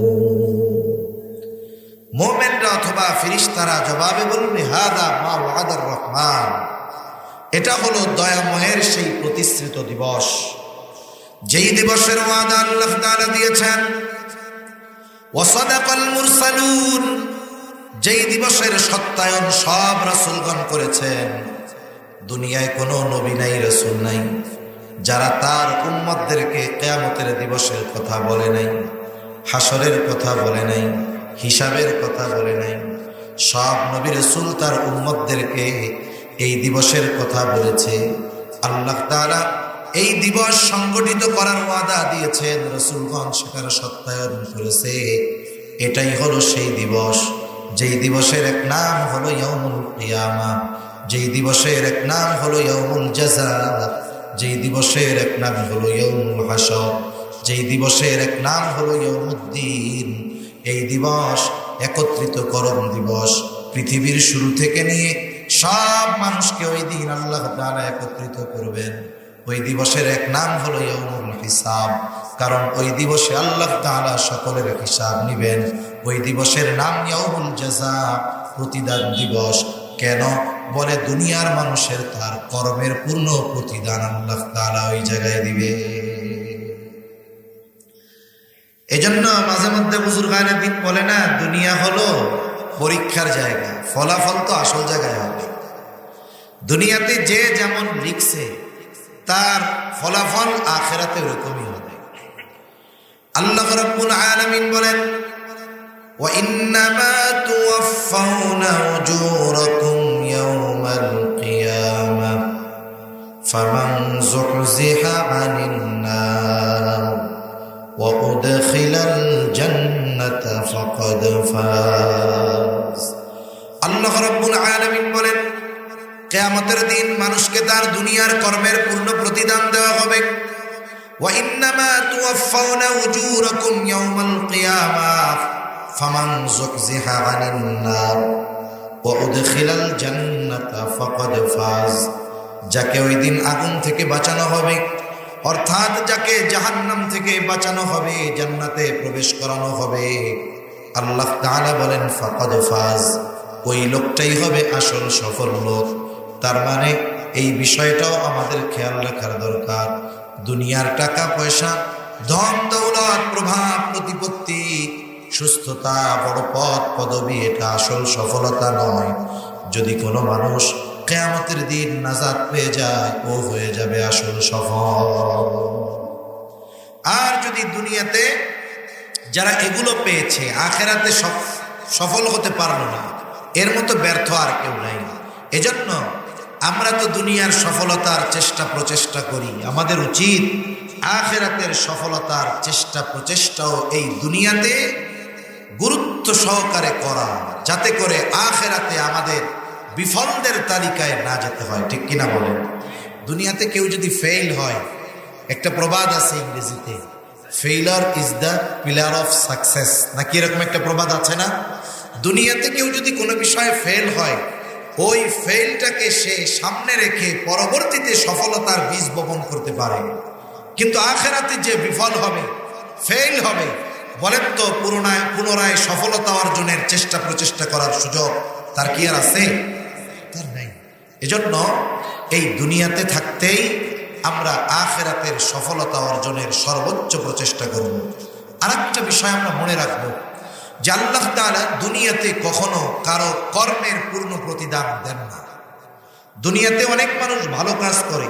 মুমিনরা অথবা ফেরেশতারা জবাবে বলবে, হাদা মা ওয়াদার রহমান, এটা হলো দয়াময়ের সেই প্রতিশ্রুত দিবস, যেই দিবসের ওয়াদা আল্লাহ তাআলা দিয়েছেন। ওয়া সাদাকাল মুরসালুন, যেই দিবসের সত্যায়ন সব রাসূলগণ করেছেন। দুনিয়ায় কোনো নবী নাই, রাসূল নাই যারা তার উম্মতদেরকে কিয়ামতের দিবসের কথা বলে নাই, হাসরের কথা বলে নাই, হিসাবের কথা বলে নাই। সব নবী রাসূল তার উম্মতদেরকে এই দিবসের কথা বলেছে। আল্লাহ তাআলা এই দিবস সংগঠিত করার ওয়াদা দিয়েছেন, রাসূলগণ সেটার সত্যায়ন করেছে। এটাই হলো সেই দিবস, যেই দিবসের এক নাম হলো ইয়াউমুল কিয়ামা, যেই দিবসের এক নাম হলো ইয়াউমুল জাযা, যেই দিবসের এক নাম হলো ইয়াউমুল হাসর, যেই দিবসের এক নাম হলো ইয়াউমুদ্দিন। এই দিবস একত্রিতকরণ দিবস। পৃথিবীর শুরু থেকে নিয়ে সব মানুষকে ওই দিন আল্লাহ তাআলা একত্রিত করবেন। ওই দিবসের এক নাম হলো ইয়াউমুল হিসাব, কারণ ওই দিবসে আল্লাহ তাআলা সকলের হিসাব নিবেন। ওই দিবসের নাম ইয়াউমুল জাযা, প্রতিদান দিবস। কেন? বলে দুনিয়ার মানুষের তার কর্মের পূর্ণ প্রতিদান আল্লাহ তাআলা ওই জায়গায় দিবে। এজন্য মাঝে মধ্যে বুজুর্গানে দিন বলে না, দুনিয়া হলো পরীক্ষার জায়গা, ফলাফল তো আসল জায়গায় হবে। দুনিয়াতে যে যেমন লিখছে তার ফলাফল আখিরাতে ওরকমই হবে। আল্লাহ রাব্বুল আলামিন বলেন, ওয়া ইন্নামা তুওয়াফাউনা উজুরাকুম ইয়াওমাল কিয়ামাহ ফামান যুহজিহা আনিন নার ওয়া উদখিলাল জান্নাতা ফাকাদ ফাজ। আল্লাহ রাব্বুল আলামিন বলেন, কিয়ামতের দিন মানুষকে তার দুনিয়ার কর্মের পূর্ণ প্রতিদান দেওয়া হবে। ওয়া ইন্নামা তুওয়াফাউনা উজুরাকুম ইয়াওমাল কিয়ামাহ ফামান যুহজিহা আনিন নার ওয়া উদখিলাল জান্নাতা ফাকাদ ফাজ। যাকে ওই দিন আগুন থেকে বাঁচানো হবে, অর্থাৎ যাকে জাহান্নাম থেকে বাঁচানো হবে, জান্নাতে প্রবেশ করানো হবে, আল্লাহ তাআলা বলেন ফাকাদ ফাজ, ওই লোকটাই হবে আসল সফল লোক। তার মানে এই বিষয়টাও আমাদের খেয়াল রাখার দরকার। দুনিয়ার টাকা পয়সা, ধন দৌলত, প্রভাব প্রতিপত্তি, সুস্থতা, বড় পদ পদবি এটা আসল সফলতা নয়। যদি কোনো মানুষ কিয়ামতের দিন নাজাত পেয়ে যায়, ও হয়ে যাবে আসল সফল। আর যদি দুনিয়াতে যারা এগুলো পেয়েছে আখিরাতে সফল হতে পারলো না, এর মতো ব্যর্থ আর কেউ নাই। এজন্য আমরা তো দুনিয়ার সফলতার চেষ্টা প্রচেষ্টা করি, আমাদের উচিত আখিরাতের সফলতার চেষ্টা প্রচেষ্টাও এই দুনিয়াতে গুরুত্ব সহকারে করা, যাতে করে আখিরাতে আমাদের বিফলদের তালিকায় না যেতে হয়। ঠিক কিনা বলেন? দুনিয়াতে কেউ যদি ফেইল হয়, একটা প্রবাদ আছে ইংরেজিতে, failure is the pillar of success, নাকি এরকম একটা প্রবাদ আছে না? দুনিয়াতে কেউ যদি কোনো বিষয়ে ফেল হয়, ওই ফেলটাকে সে সামনে রেখে পরবর্তীতে সফলতার বীজ বপন করতে পারে। কিন্তু আখিরাতে যে বিফল হবে, ফেল হবে, বলেন তো পুনরায় সফলতা অর্জনের চেষ্টা প্রচেষ্টা করার সুযোগ তার কি আর আছে? তার নাই। এজন্য এই দুনিয়াতে থাকতেই আমরা আখিরাতের সফলতা অর্জনের সর্বোচ্চ প্রচেষ্টা করব। আর একটা বিষয় আমরা মনে রাখবো যে আল্লাহ তাআলা দুনিয়াতে কখনো কারো কর্মের পূর্ণ প্রতিদান দেন না। দুনিয়াতে অনেক মানুষ ভালো কাজ করে,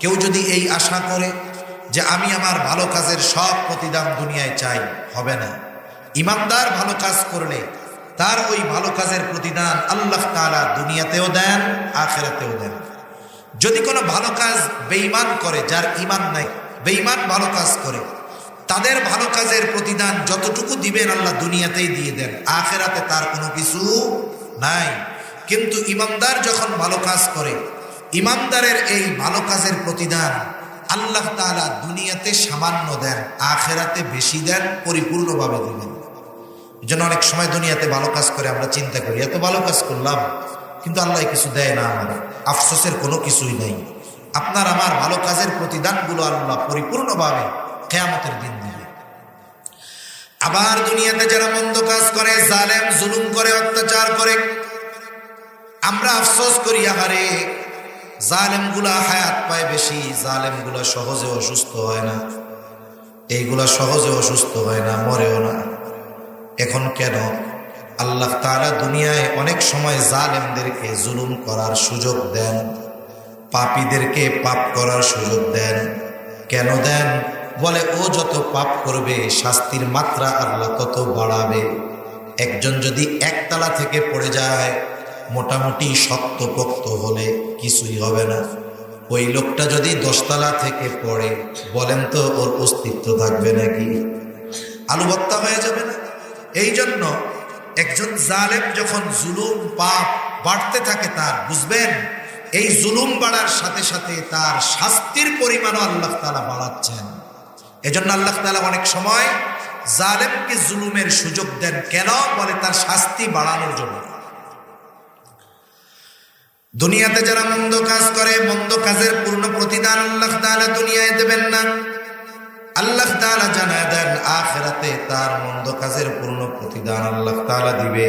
কেউ যদি এই আশা করে যে আমি আমার ভালো কাজের সব প্রতিদান দুনিয়ায় চাই, হবে না। ইমানদার ভালো কাজ করলে তার ওই ভালো কাজের প্রতিদান আল্লাহ তাআলা দুনিয়াতেও দেন, আখিরাতেও দেন। যদি কোনো ভালো কাজ বেঈমান করে, যার ঈমান নাই, বেঈমান ভালো কাজ করে, তাদের ভালো কাজের প্রতিদান যতটুকু দিবেন আল্লাহ দুনিয়াতেই দিয়ে দেন, আখিরাতে তার কোনো কিছু নাই। কিন্তু ইমানদার যখন ভালো কাজ করে, ইমানদারের এই ভালো কাজের প্রতিদান আল্লাহ তাআলা দুনিয়াতে সামান্য দেন, আখিরাতে বেশি দেন, পরিপূর্ণভাবে দিবেন। এই জন্য অনেক সময় দুনিয়াতে ভালো কাজ করে আমরা চিন্তা করি এত ভালো কাজ করলাম, কিন্তু আল্লাহ কিছু দেয় না, আমার আফসোসের কোনো কিছুই নেই। আপনার আমার ভালো কাজের প্রতিদানগুলো আল্লাহ পরিপূর্ণভাবে কিয়ামতের দিন দিবে। আবার দুনিয়াতে যারা মন্দ কাজ করে, জালেম, জুলুম করে, অত্যাচার করে, আমরা আফসোস করি আহারে জালেমগুলা হায়াত পায় বেশি, জালেমগুলা সহজে অসুস্থ হয় না, এইগুলা সহজে অসুস্থ হয় না, মরেও না। এখন কেন? আল্লাহ তাআলা দুনিয়ায় অনেক সময় জালেমদেরকে জুলুম করার সুযোগ দেন, পাপীদেরকে পাপ করার সুযোগ দেন। কেন দেন? বলে ও যত পাপ করবে শাস্তির মাত্রা আল্লাহ তত বাড়াবে। একজন যদি একতলা থেকে পড়ে যায়, মোটামুটি শক্তপোক্ত হলে কিছুই হবে না। ওই লোকটা যদি 10 তলা থেকে পড়ে, বলেন তো ওর অস্তিত্ব থাকবে নাকি? আলু ভর্তা হয়ে যাবে না? এই জন্য একজন জালেম যখন জুলুম পাপ বাড়তে থাকে, তার বুঝবেন এই জুলুম বাড়ার সাথে সাথে তার শাস্তির পরিমাণও আল্লাহ তাআলা বাড়াচ্ছেন। এজন্য আল্লাহ তাআলা অনেক সময় জালেমকে জুলুমের সুযোগ দেন। কেন? বলে তার শাস্তি বাড়ানোর জন্য। দুনিয়াতে যারা মন্দ কাজ করে, মন্দ কাজের পূর্ণ প্রতিদান আল্লাহ তাআলা দুনিয়ায় দেবেন না। আল্লাহ তাআলা জানায় দেন আখিরাতে তার মন্দ কাজের পূর্ণ প্রতিদান আল্লাহ তাআলা দিবে।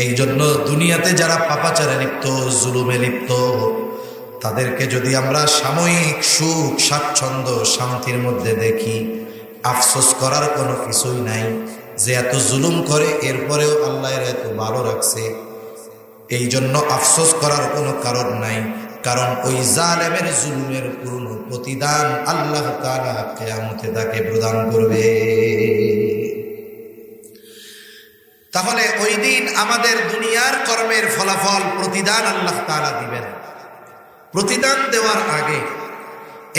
এই জন্য দুনিয়াতে যারা পাপাচারে লিপ্ত, জুলুমে লিপ্ত, তাদেরকে যদি আমরা সাময়িক সুখ, স্বাচ্ছন্দ্য, শান্তির মধ্যে দেখি, আফসোস করার কোনো কিছুই নাই যে এত জুলুম করে এরপরেও আল্লাহ এর এত ভালো রাখছে। এই জন্য আফসোস করার কোনো কারণ নাই, কারণ ওই জালেমের জুলুমের পূর্ণ প্রতিদান আল্লাহ তাআলা কিয়ামতে তাকে প্রদান করবে। তাহলে ওই দিন আমাদের দুনিয়ার কর্মের ফলাফল প্রতিদান আল্লাহ তাআলা দিবেন। প্রতিদান দেওয়ার আগে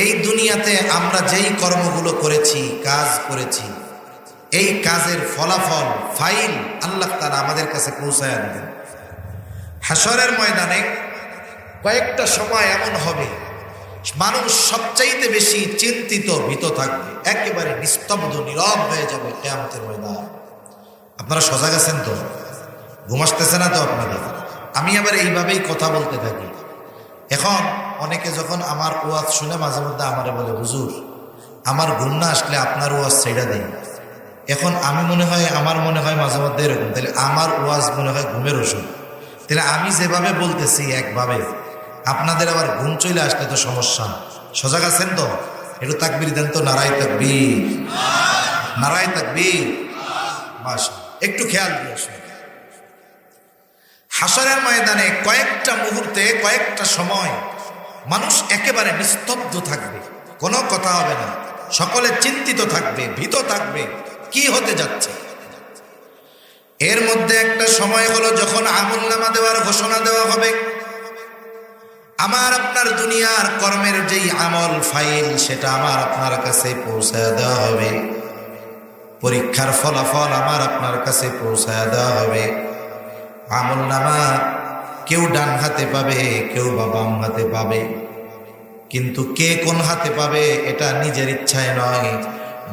এই দুনিয়াতে আমরা যেই কর্মগুলো করেছি, কাজ করেছি, এই কাজের ফলাফল, ফাইল আল্লাহ তাআলা আমাদের কাছে পৌঁছায়া দিবেন। হাশরের ময়দানে কয়েকটা সময় এমন হবে মানুষ সবচাইতে বেশি চিন্তিত, ভীত থাকবে, একেবারে নিস্তব্ধ, নীরব হয়ে যাবে কিয়ামতের ময়দান। আপনারা সজাগ আছেন তো? ঘুম আসতেছে না তো আপনাদের? আমি আবার এইভাবেই কথা বলতে থাকি। এখন অনেকে যখন আমার ওয়াজ শুনে মাঝে মধ্যে আমারে বলে, হুজুর আমার ঘুম না আসলে আপনার ওয়াজ ছেড়ে দেয়। এখন আমি আমার মনে হয় মাঝে মধ্যে এরকম, তাহলে আমার ওয়াজ মনে হয় ঘুমের ওষুধ। তাহলে আমি যেভাবে বলতেছি একভাবে, আপনাদের আবার ঘুম চলে আসলে তো সমস্যা। সজাগ আছেন তো? একটু তাকবীর দেন তো, নারায়ে তাকবীর, নারায়ে তাকবীর। মাশাআল্লাহ, একটু খেয়াল দিয়ে শুনুন। হাশরের ময়দানে কয়েকটা মুহূর্তে, কয়েকটা সময় মানুষ একেবারে নিস্তব্ধ থাকবে, কোনো কথা হবে না, সকলে চিন্তিত থাকবে, ভীত থাকবে, কি হতে যাচ্ছে। এর মধ্যে একটা সময় হলো যখন আমলনামা দেওয়ার ঘোষণা দেওয়া হবে। আমার আপনার দুনিয়ার কর্মের যেই আমল ফাইল, সেটা আমার আপনার কাছে পৌঁছায় দেওয়া হবে। পরীক্ষার ফলাফল আমার আপনার কাছে পৌঁছায় দেওয়া হবে। আমলনামা কেউ ডান হাতে পাবে, কেউ বা বাম হাতে পাবে, কিন্তু কে কোন হাতে পাবে এটা নিজের ইচ্ছায় নয়,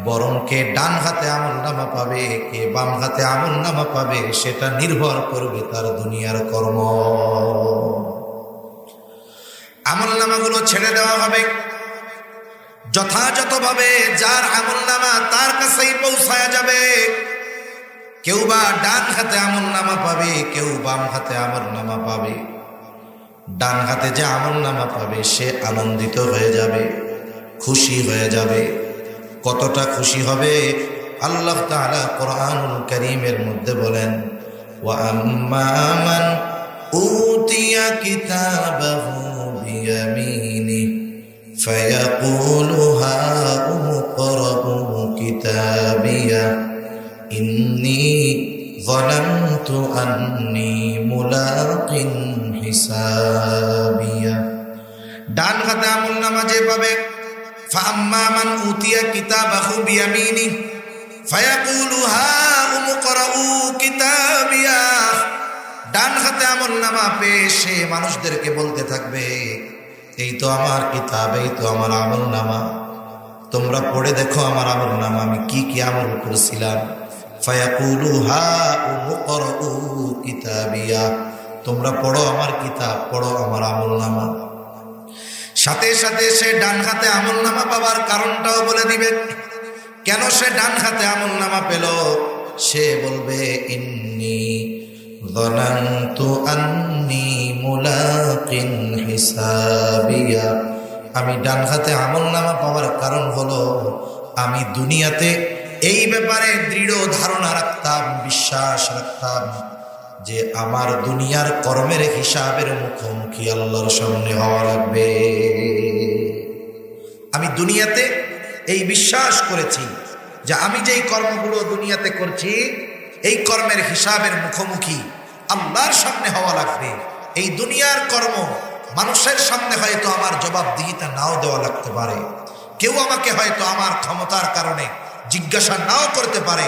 বরং কে ডান হাতে আমলনামা পাবে, কে বাম হাতে আমলনামা পাবে, সেটা নির্ভর করবে তার দুনিয়ার কর্ম। আমলনামাগুলো ছেড়ে দেওয়া হবে যথাযথভাবে, যার আমলনামা তার কাছেই পৌঁছায়া যাবে। কেউ বা ডান হাতে আমলনামা পাবে, কেউ বাম হাতে আমলনামা পাবে। ডান হাতে যে আমলনামা পাবে সে আনন্দিত হয়ে যাবে, খুশি হয়ে যাবে। কতটা খুশি হবে আল্লাহ তাআলা কোরআনুল কারীমের মধ্যে বলেন, ওয়া আম্মা মান উতিয়া কিতাবাহু বিয়ামিনি ফায়াকুলু হাউমু ইকরাউ কিতাবিয়া ইন্নী যালামতু আন্নী মুলাকিন হিসাবিয়া। ডান হাতে আমলনামা যে পাবে, ফাআম্মা মান উতিয়া কিতাবাহু বিয়ামিনি ফায়াকুলু হাউমু ইকরাউ কিতাবিয়া। ডান হাতে আমলনামা পেয়ে সে মানুষদেরকে বলতে থাকবে, এই তো আমার কিতাব, এই তো আমার আমলনামা, তোমরা পড়ে দেখো আমার আমলনামা, আমি কি কি আমল করেছিলাম। ফায়াকুলু হাউমু ইকরাউ কিতাবিয়া, তোমরা পড়ো আমার কিতাব, পড়ো আমার আমলনামা। সাথে সাথে সে ডান হাতে আমলনামা পাবার কারণটাও বলে দিবে, কেন সে ডান হাতে আমলনামা পেল। সে বলবে, ইন্নী যালামতু আন্নী মুলাকিন হিসাবিয়া, আমি ডান হাতে আমলনামা পাওয়ার কারণ হলো আমি দুনিয়াতে এই ব্যাপারে দৃঢ় ধারণা রাখতাম, বিশ্বাস রাখতাম যে আমার দুনিয়ার কর্মের হিসাবের মুখোমুখি আল্লাহর সামনে হওয়া লাগবে। আমি দুনিয়াতে এই বিশ্বাস করেছি যে আমি যেই কর্মগুলো দুনিয়াতে করছি, এই কর্মের হিসাবের মুখোমুখি আল্লাহর সামনে হওয়া লাগবে। এই দুনিয়ার কর্ম মানুষের সামনে হয়তো আমার জবাবদিহিতা নাও দেওয়া লাগতে পারে, কেউ আমাকে হয়তো আমার ক্ষমতার কারণে জিজ্ঞাসা নাও করতে পারে,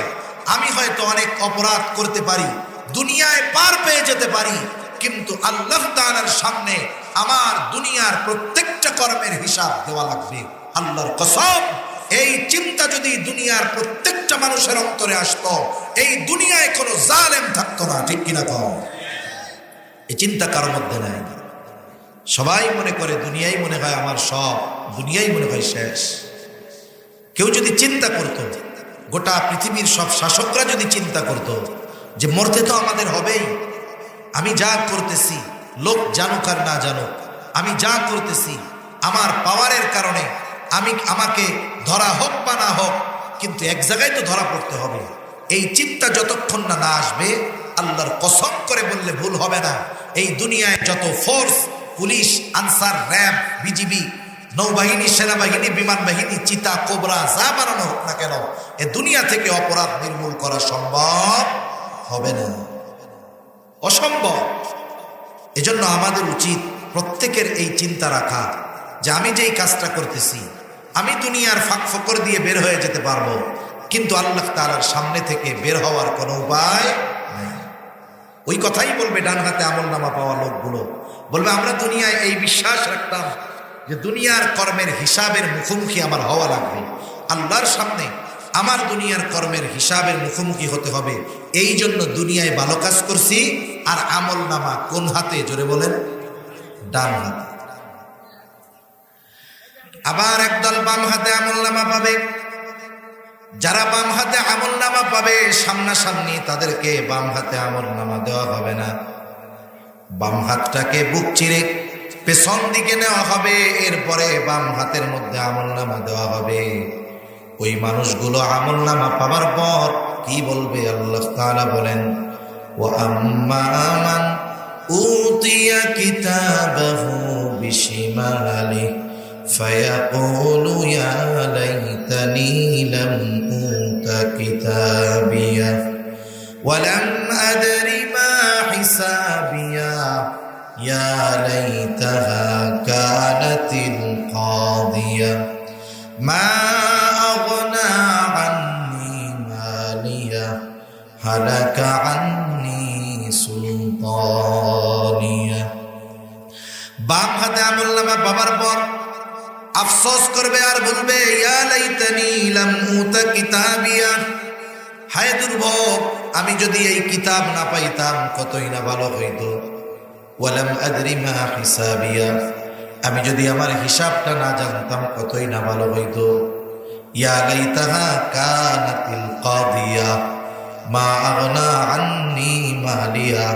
আমি হয়তো অনেক অপরাধ করতে পারি, দুনিয়ায় পার পেয়ে যেতে পারি, কিন্তু আল্লাহ তাআলার সামনে আমার দুনিয়ার প্রত্যেকটা কর্মের হিসাব দেওয়া লাগবে। আল্লাহর কসম, এই চিন্তা যদি দুনিয়ার প্রত্যেকটা মানুষের অন্তরে আসতো, এই দুনিয়ায় কোনো জালেম থাকতো না। ঠিক কিনা কম? এই চিন্তা কারোর মধ্যে নাই। সবাই মনে করে দুনিয়াই মনে হয় আমার সব, দুনিয়াই মনে হয় শেষ। কেউ যদি চিন্তা করত, গোটা পৃথিবীর সব শাসকরা যদি চিন্তা করত যে মরতে তো আমাদের হবেই, আমি যা করতেছি লোক জানুক আর না জানুক, আমি যা করতেছি আমার পাওয়ারের কারণে আমাকে ধরা হোক বা না হোক, কিন্তু এক জায়গায় তো ধরা পড়তে হবে। এই চিন্তা যতক্ষণ না আসবে, আল্লাহর কসম করে বললে ভুল হবে না, এই দুনিয়ায় যত force, police, answer, RAB, BGB, নৌবাহিনী, সেনাবাহিনী, বিমান বাহিনী, চিতা, কোবরা যা বানানো হোক না কেন, এ দুনিয়া থেকে অপরাধ নির্মূল করা সম্ভব হবে না, অসম্ভব। এজন্য আমাদের উচিত প্রত্যেকের এই চিন্তা রাখা যে আমি যেই কাজটা করতেছি, আমি দুনিয়ার ফাঁক ফকর দিয়ে বের হয়ে যেতে পারবো, কিন্তু আল্লাহ তাআলার সামনে থেকে বের হওয়ার কোনো উপায় নেই। ওই কথাই বলবে ডান হাতে আমলনামা পাওয়া লোকগুলো, বলবে আমরা দুনিয়ায় এই বিশ্বাস রাখতাম যে দুনিয়ার কর্মের হিসাবের মুখোমুখি আমার হওয়া লাগবে, আল্লাহর সামনে আমার দুনিয়ার কর্মের হিসাবের মুখোমুখি হতে হবে, এই জন্য দুনিয়ায় ভালো কাজ করছি। আর আমলনামা কোন হাতে? জোরে বলেন, ডান হাতে। আবার একদল বাম হাতে আমলনামা পাবে। যারা বাম হাতে আমলনামা পাবে, সামনাসামনি তাদেরকে বাম হাতে আমলনামা দেওয়া হবে না, বাম হাতটাকে বুক চিরে পেছন দিকে নেওয়া হবে, এরপরে বাম হাতের মধ্যে আমলনামা দেওয়া হবে। ওই মানুষগুলো আমলনামা পাবার পর কি বলবে? আল্লাহ তাআলা বলেন, ওয়া আম্মা মান উতিয়া কিতাবাহু বিশিমালিহি ফায়াকুলু ইয়া লাইতানি লাম উতা কিতাবিয়া ওয়া লাম আদরি মা হিসাবিয়া ইয়া লাইতাহা কানাতিল কাদিয়া মা আগনা আন্নি মালিয়া হালাকা আন্নি সুলতানিয়া। বাম হাতে আমলনামা পাবার পর আফসোস করবে আর বলবে, ইয়া লাইতানি লাম উতা কিতাবিয়া, হায় দুর্ভোগ, আমি যদি এই কিতাব না পাইতাম কতই না ভালো হইতো। ওয়ালাম আদরি মা হিসাবিয়া, আমি যদি আমার হিসাবটা না জানতাম কতই না ভালো হইতো। ইয়া লাইতাহা কানাতিল কাদিয়া মা আগনা আন্নি মালিয়া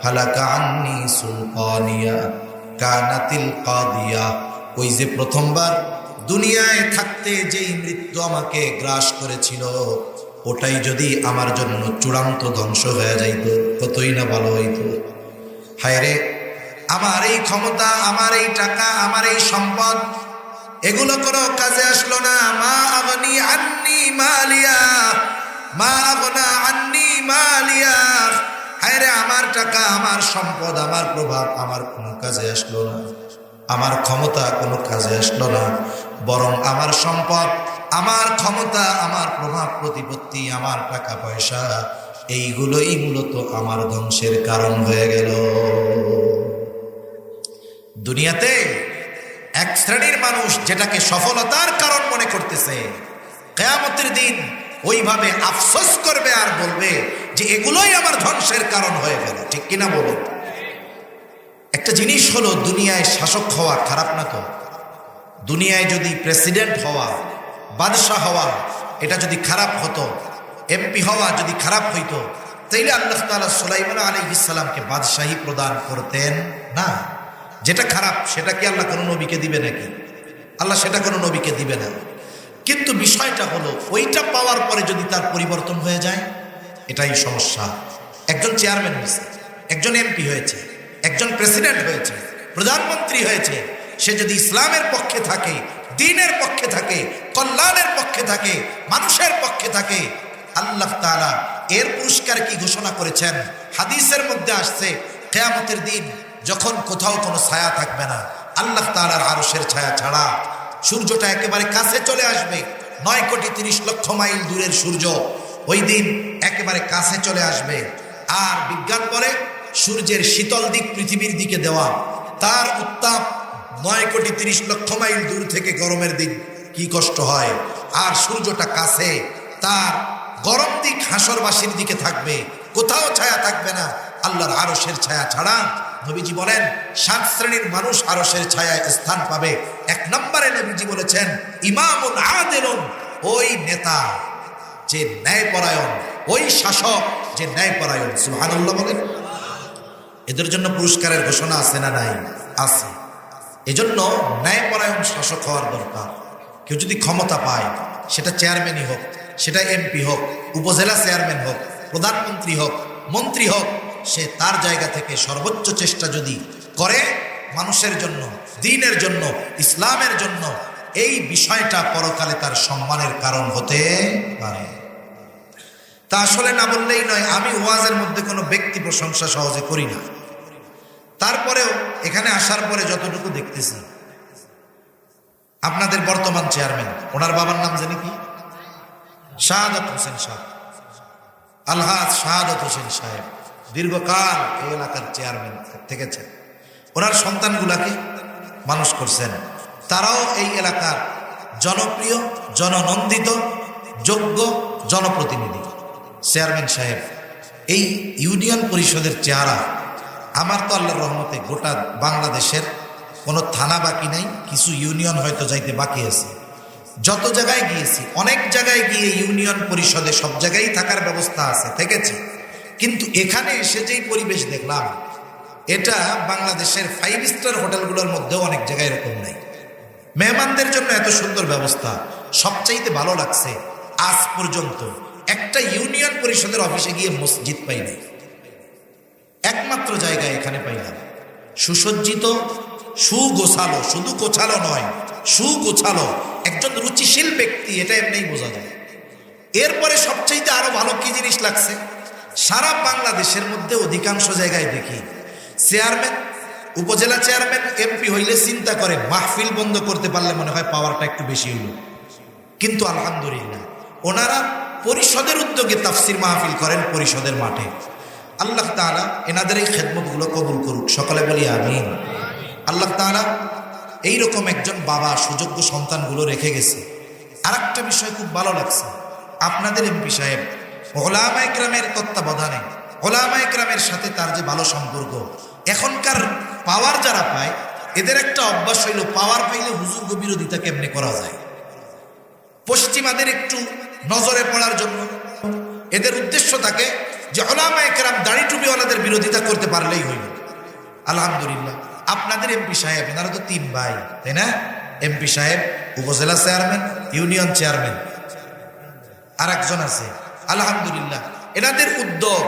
হালাকা আন্নি সুলতানিয়া। কানাতিল কাদিয়া, ওই যে প্রথমবার দুনিয়ায় থাকতে যেই মৃত্যু আমাকে গ্রাস করেছিল, ওটাই যদি আমার জন্য চূড়ান্ত ধ্বংস হয়ে যাইত কতই না ভালো হইত। হায় রে, আমার এই ক্ষমতা, আমার এই টাকা, আমার এই সম্পদ, এগুলো কোনো কাজে আসলো না। মা আগনি আন্নি মালিয়া, মা আগনা আন্নি মালিয়া, হায় রে, আমার টাকা, আমার সম্পদ, আমার প্রভাব আমার কোনো কাজে আসলো না, আমার ক্ষমতা কোনো কাজে আসলো না, বরং আমার সম্পদ, আমার ক্ষমতা, আমার প্রভাব প্রতিপত্তি, আমার টাকা পয়সা, এইগুলোই মূলত আমার ধ্বংসের কারণ হয়ে গেল। দুনিয়াতে এক শ্রেণীর মানুষ যেটাকে সফলতার কারণ মনে করতেছে, কিয়ামতের দিন ওইভাবে আফসোস করবে আর বলবে যে এগুলোই আমার ধ্বংসের কারণ হয়ে গেল। ঠিক কিনা বলুন? একটা জিনিস হলো, দুনিয়ায় শাসক হওয়া খারাপ না তো? দুনিয়ায় যদি প্রেসিডেন্ট হওয়া, বাদশাহ হওয়া, এটা যদি খারাপ হতো, এমপি হওয়া যদি খারাপ হইতো, তাইলে আল্লাহ তাআলা সুলাইমান আলাইহিস সালামকে বাদশাহী প্রদান করতেন না। যেটা খারাপ সেটা কি আল্লাহ কোনো নবীকে দিবে নাকি? আল্লাহ সেটা কোনো নবীকে দিবে না। কিন্তু বিষয়টা হলো, ওইটা পাওয়ার পরে যদি তার পরিবর্তন হয়ে যায়, এটাই সমস্যা। একজন চেয়ারম্যান হয়েছে, একজন এমপি হয়েছে, একজন প্রেসিডেন্ট হয়েছে, প্রধানমন্ত্রী হয়েছে, সে যদি ইসলামের পক্ষে থাকে, দ্বীনের পক্ষে থাকে, কল্যাণের পক্ষে থাকে, মানুষের পক্ষে থাকে, আল্লাহ তাআলা এর পুরস্কার কি ঘোষণা করেছেন? হাদিসের মধ্যে আসছে, কিয়ামতের দিন যখন কোথাও কোনো ছায়া থাকবে না, আল্লাহ তাআলার আরশের ছায়া ছাড়া সূর্যটা একেবারে কাছে চলে আসবে। 9,30,00,000 মাইল দূরের সূর্য ওই দিন একেবারে কাছে চলে আসবে। আর বিজ্ঞান বলে, সূর্যের শীতল দিক পৃথিবীর দিকে দেওয়া, তার উত্তাপ 9,30,00,000 মাইল দূর থেকে গরমের দিক কি কষ্ট হয়। আর সূর্যটা কাছে, তার গরম দিক হাসরবাসীর দিকে থাকবে, কোথাও ছায়া থাকবে না। আল্লাহর আরশের ছায়া ছাড়া। নবীজি বলেন 7 শ্রেণীর মানুষ আরশের ছায়ায় স্থান পাবে। 1 নম্বরে নবীজি বলেছেন ইমামুল আদিলুন, ওই নেতা যে ন্যায়পরায়ণ, ওই শাসক যে ন্যায়পরায়ণ। সুবহানাল্লাহ বলেন। এদের জন্য পুরস্কারের ঘোষণা আছে না নাই? আছে। এজন্য ন্যায়পরায়ণ শাসক হওয়ার দরকার। কেউ যদি ক্ষমতা পায়, সেটা চেয়ারম্যানই হোক, সেটা এমপি হোক, উপজেলা চেয়ারম্যান হোক, প্রধানমন্ত্রী হোক, মন্ত্রী হোক, সে তার জায়গা থেকে সর্বোচ্চ চেষ্টা যদি করে মানুষের জন্য, দ্বীনের জন্য, ইসলামের জন্য, এই বিষয়টা পরকালে তার সম্মানের কারণ হতে পারে। তা আসলে না বললেই নয়, আমি ওয়াজের মধ্যে কোনো ব্যক্তি প্রশংসা সহজে করি না। তারপরেও এখানে আসার পরে যতটুকু দেখতেছি, আপনাদের বর্তমান চেয়ারম্যান, ওনার বাবার নাম জানি কি? শাহাদাত হোসেন সাহেব, আলহাজ শাহাদাত হোসেন সাহেব দীর্ঘকাল এই এলাকার চেয়ারম্যান থেকেছেন। ওনার সন্তানগুলাকে মানুষ করছেন। তারাও এই এলাকার জনপ্রিয়, জননন্দিত, যোগ্য জনপ্রতিনিধি। চেয়ারম্যান সাহেব, এই ইউনিয়ন পরিষদের চেহারা, আমার তো আল্লাহর রহমতে গোটা বাংলাদেশের কোনো থানা বাকি নেই, কিছু ইউনিয়ন হয়তো যাইতে বাকি আছে। যত জায়গায় গিয়েছি, অনেক জায়গায় গিয়ে ইউনিয়ন পরিষদে সব জায়গায় থাকার ব্যবস্থা আছে, থেকেছে। কিন্তু এখানে এসে যেই পরিবেশ দেখলাম, এটা বাংলাদেশের 5 স্টার হোটেলগুলোর মধ্যেও অনেক জায়গায় এরকম নেই। মেহমানদের জন্য এত সুন্দর ব্যবস্থা। সবচাইতে ভালো লাগছে, আজ পর্যন্ত একটা ইউনিয়ন পরিষদের অফিসে গিয়ে মসজিদ পাইনি। একমাত্র জায়গায় এখানে পাইলাম সুসজ্জিত, সুগোছালো, শুধু গোছালো নয়, সুগোছালো, একজন রুচিশীল ব্যক্তি, এটা এমনিই বোঝা যায়। এরপরে সবচাইতে আরো ভালো কি জিনিস লাগছে, সারা বাংলাদেশের মধ্যে অধিকাংশ জায়গায় দেখি চেয়ারম্যান, উপজেলা চেয়ারম্যান, এমপি হইলে চিন্তা করে মাহফিল বন্ধ করতে পারলে মনে হয় পাওয়ারটা একটু বেশি হইল। কিন্তু আলহামদুলিল্লাহ ওনারা পরিষদের উদ্যোগে তাফসির মাহফিল করেন পরিষদের মাঠে। আল্লাহ তাআলা এনাদের এই খেদমতগুলো কবুল করুক, সকলে বলি আমিন। আল্লাহ তাআলা এইরকম একজন বাবা সুযোগ্য সন্তানগুলো রেখে গেছে। আর একটা বিষয় খুব ভালো লাগছে, আপনাদের এমপি সাহেব ওলামায়ে কেরামের তত্ত্বাবধানে, ওলামায়ে কেরামের সাথে তার যে ভালো সম্পর্ক। এখনকার পাওয়ার যারা পায়, এদের একটা অভ্যাস হইল পাওয়ার পাইলে হুজুর বিরোধিতা কেমনে করা যায়। পশ্চিমাদের একটু নজরে পড়ার জন্য এদের উদ্দেশ্য থাকে যে ওলামায়ে কেরাম দাড়ি টুপিওয়ালাদের বিরোধিতা করতে পারলেই হইল। আলহামদুলিল্লাহ আপনাদের এমপি সাহেব, এনারা তো 3 ভাই, তাই না? এমপি সাহেব, উপজেলা চেয়ারম্যান, ইউনিয়ন চেয়ারম্যান, আর একজন আছে। আলহামদুলিল্লাহ এনাদের উদ্যোগ,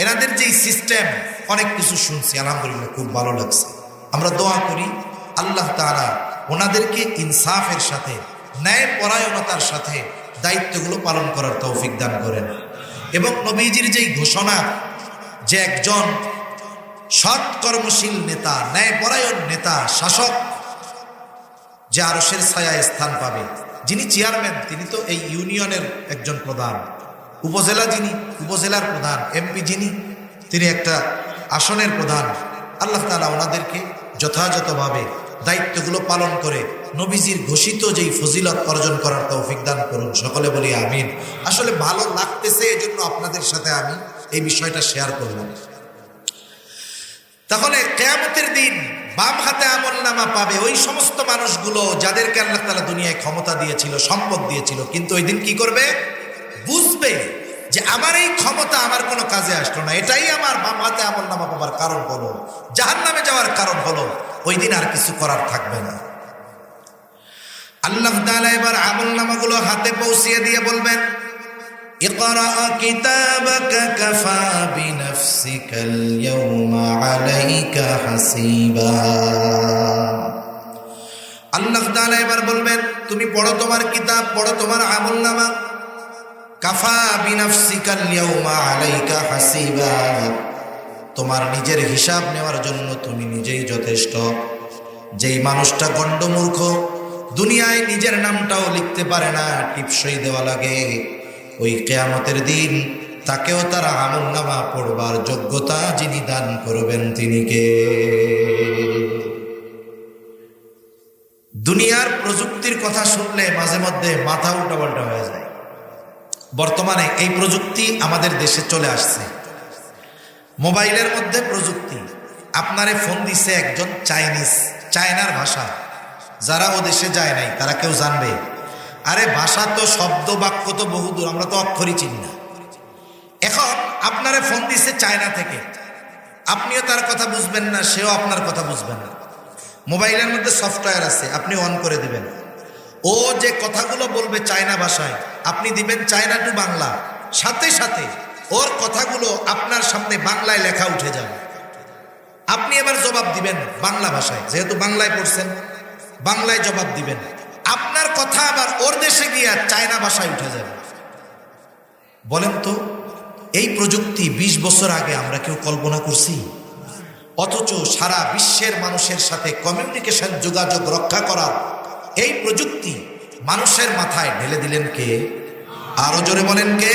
এনাদের যেই সিস্টেম, অনেক কিছু শুনছি, আলহামদুলিল্লাহ খুব ভালো লাগছে। আমরা দোয়া করি আল্লাহ তাআলা ওনাদেরকে ইনসাফের সাথে, ন্যায় পরায়ণতার সাথে দায়িত্বগুলো পালন করার তৌফিক দান করেন। এবং নবীজির যেই ঘোষণা যে একজন সৎ কর্মশীল নেতা, ন্যায়পরায়ণ নেতা, শাসক যে আরশের ছায়ায় স্থান পাবে। যিনি চেয়ারম্যান তিনি তো এই ইউনিয়নের একজন প্রধান, উপজেলা যিনি উপজেলার প্রধান, এমপি যিনি তিনি একটা আসনের প্রধান। আল্লাহ তাআলা ওনাদেরকে যথাযথভাবে দায়িত্বগুলো পালন করে নবীজির ঘোষিত যেই ফজিলত অর্জন করার তৌফিক দান করুন, সকলে বলি আমিন। আসলে ভালো লাগতেছে, এজন্য আপনাদের সাথে আমি এই বিষয়টা শেয়ার করলাম। তাহলে কিয়ামতের দিন বাম হাতে আমলনামা পাবে ওই সমস্ত মানুষগুলো যাদেরকে আল্লাহ তাআলা দুনিয়ায় ক্ষমতা দিয়েছিল, সম্পদ দিয়েছিল, কিন্তু ওই দিন কি করবে? বুঝবে যে আমার এই ক্ষমতা আমার কোনো কাজে আসলো না, এটাই আমার বাম হাতে আমলনামা পাবার কারণ হলো, জাহান্নামে যাওয়ার কারণ হলো। ওই দিন আর কিছু করার থাকবে না। আল্লাহ তাআলা এবার আমলনামাগুলো হাতে পৌঁছিয়ে দিয়ে বলবেন, ইকরা কিতাবাকা কাফা বিনাফসিকাল ইয়াওমা আলাইকা হাসিবা। আল্লাহ তাআলা এবার বলবেন, তুমি পড়ো তোমার কিতাব, পড়ো তোমার আমলনামা। কাফা বিনাফসিকাল ইয়াওমা আলাইকা হাসিবা, তোমার নিজের হিসাব নেওয়ার জন্য তুমি নিজেই যথেষ্ট। যেই মানুষটা গণ্ডমূর্খ, দুনিয়ায় নিজের নামটাও লিখতে পারে না, টিপসই দেওয়া লাগে, ওই কিয়ামতের দিন তাকেও তারা আমলনামা পড়বার যোগ্যতা যিনি দান করবেন তিনি কে? দুনিয়ার প্রযুক্তির কথা শুনলে মাঝে মধ্যে মাথা উল্টাপাল্টা হয়ে যায়। বর্তমানে এই প্রযুক্তি আমাদের দেশে চলে আসছে। মোবাইলের মধ্যে প্রযুক্তি। আপনারে ফোন দিছে একজন চায়নার ভাষা, যারা ও দেশে যায় নাই তারা কেউ জানবে? আরে ভাষা তো শব্দ বাক্য তো বহুদূর, আমরা তো অক্ষরই চিনি না। এখন আপনারে ফোন দিছে চায়না থেকে, আপনিও তার কথা বুঝবেন না, সেও আপনার কথা বুঝবেন না। মোবাইলের মধ্যে সফটওয়্যার আছে, আপনি অন করে দিবেন, ও যে কথাগুলো বলবে চায়না ভাষায়, আপনি দিবেন চায়না টু বাংলা, সাথে সাথে ওর কথাগুলো আপনার সামনে বাংলায় লেখা উঠে যাবে। আপনি এবার জবাব দিবেন বাংলা ভাষায়, যেহেতু বাংলায় পড়ছেন বাংলায় জবাব দিবেন, আপনার কথা আবার ওর দেশে গিয়ে চায়না ভাষায় উঠে যাবে। বলেন তো এই প্রযুক্তি 20 বছর আগে আমরা কেউ কল্পনা করছি? অথচ সারা বিশ্বের মানুষের সাথে কমিউনিকেশন, যোগাযোগ রক্ষা করার এই প্রযুক্তি মানুষের মাথায় ঢেলে দিলেন কে? আরো জোরে বলেন কে?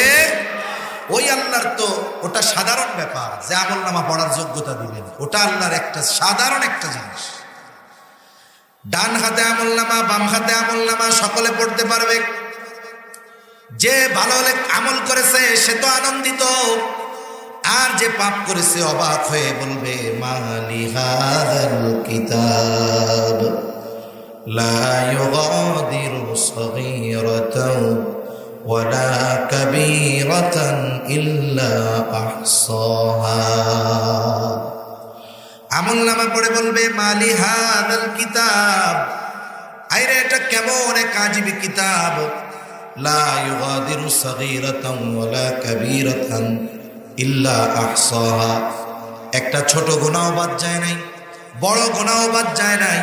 ওই আল্লাহর। তো ওটা সাধারণ ব্যাপার যে আমলনামা পড়ার যোগ্যতা দিলেন, ওটা আল্লাহর একটা সাধারণ একটা জিনিস। ডান হাতে আমলনামা, বাম হাতে আমলনামা সকলে পড়তে পারবে। যে ভালো আমল করেছে সে তো আনন্দিত, আর যে পাপ করেছে অবাক হয়ে বলবে মালি হাযাল কিতাব লা ইউগাদিরু সগীরাতাও ওয়ালা কাবীরাতান ইল্লা আহসাহা। আমলনামা পড়ে বলবে মালি হাযাল কিতাব, আইরে এটা কেমন এক আজীবী কিতাব, লা ইউগাদিরু সগীরাতান ওয়ালা কাবীরাতান ইল্লা আহসাহা। একটা ছোট গুনাহও বাদ যায় নাই, বড় গুনাহও বাদ যায় নাই,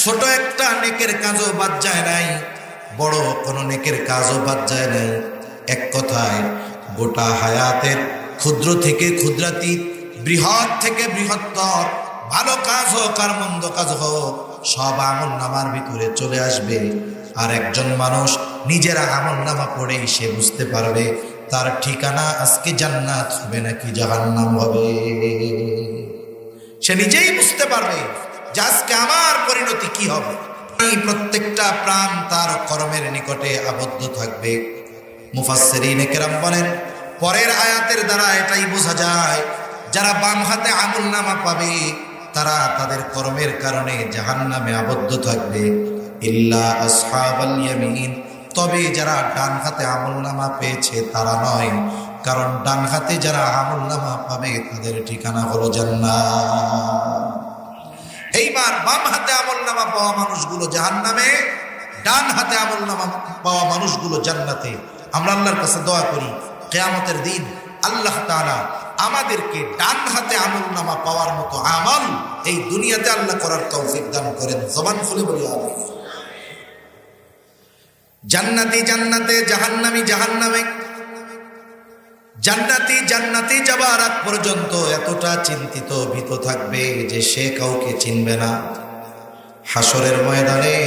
ছোট একটা নেকের কাজও বাদ যায় নাই, বড় কোনো নেকের কাজও বাদ যায় নাই। এক কথায় গোটা হায়াতের ক্ষুদ্র থেকে ক্ষুদ্রাতীত, বৃহৎ থেকে বৃহত্তর, ভালো কাজ হোক আর মন্দ কাজ হোক, সব আমলনামার ভিতরে চলে আসবে। আর একজন মানুষ নিজের আমলনামা পড়েই সে বুঝতে পারবে তার ঠিকানা আজকে জান্নাত হবে নাকি জাহান্নাম হবে। সে নিজেই বুঝতে পারবে যে আজকে আমার পরিণতি কি হবে। প্রত্যেকটা প্রাণ তার কর্মের নিকটে আবদ্ধ থাকবে। মুফাসসিরিনে কেরাম বলেন, পরের আয়াতের দ্বারা এটাই বোঝা যায় যারা বাম হাতে আমলনামা পাবে তারা তাদের কর্মের কারণে জাহান্নামে আবদ্ধ থাকবে। ইল্লা আসহাবাল ইয়ামিন, তবে যারা ডান হাতে আমলনামা পেয়েছে তারা নয়, কারণ ডান হাতে যারা আমলনামা পাবে তাদের ঠিকানা হলো জান্নাত। এইবার বাম হাতে আমলনামা পাওয়া মানুষগুলো জাহান্নামে, ডান হাতে আমলনামা পাওয়া মানুষগুলো জান্নাতে। আমরা আল্লাহর কাছে দোয়া করি কিয়ামতের দিন আল্লাহ তাআলা আমাদেরকে ডান হাতে আমলনামা পাওয়ার মতো আমল এই দুনিয়াতে আল্লাহ করার তৌফিক দান করেন। জবান খুলে বলি আমিন। জান্নাতি জান্নাতে, জাহান্নামী জাহান্নামে। জান্নাতি জান্নাতে যাবার আগ পর্যন্ত এতটা চিন্তিত ভীত থাকবে যে সে কাউকে চিনবে না। হাসরের ময়দানে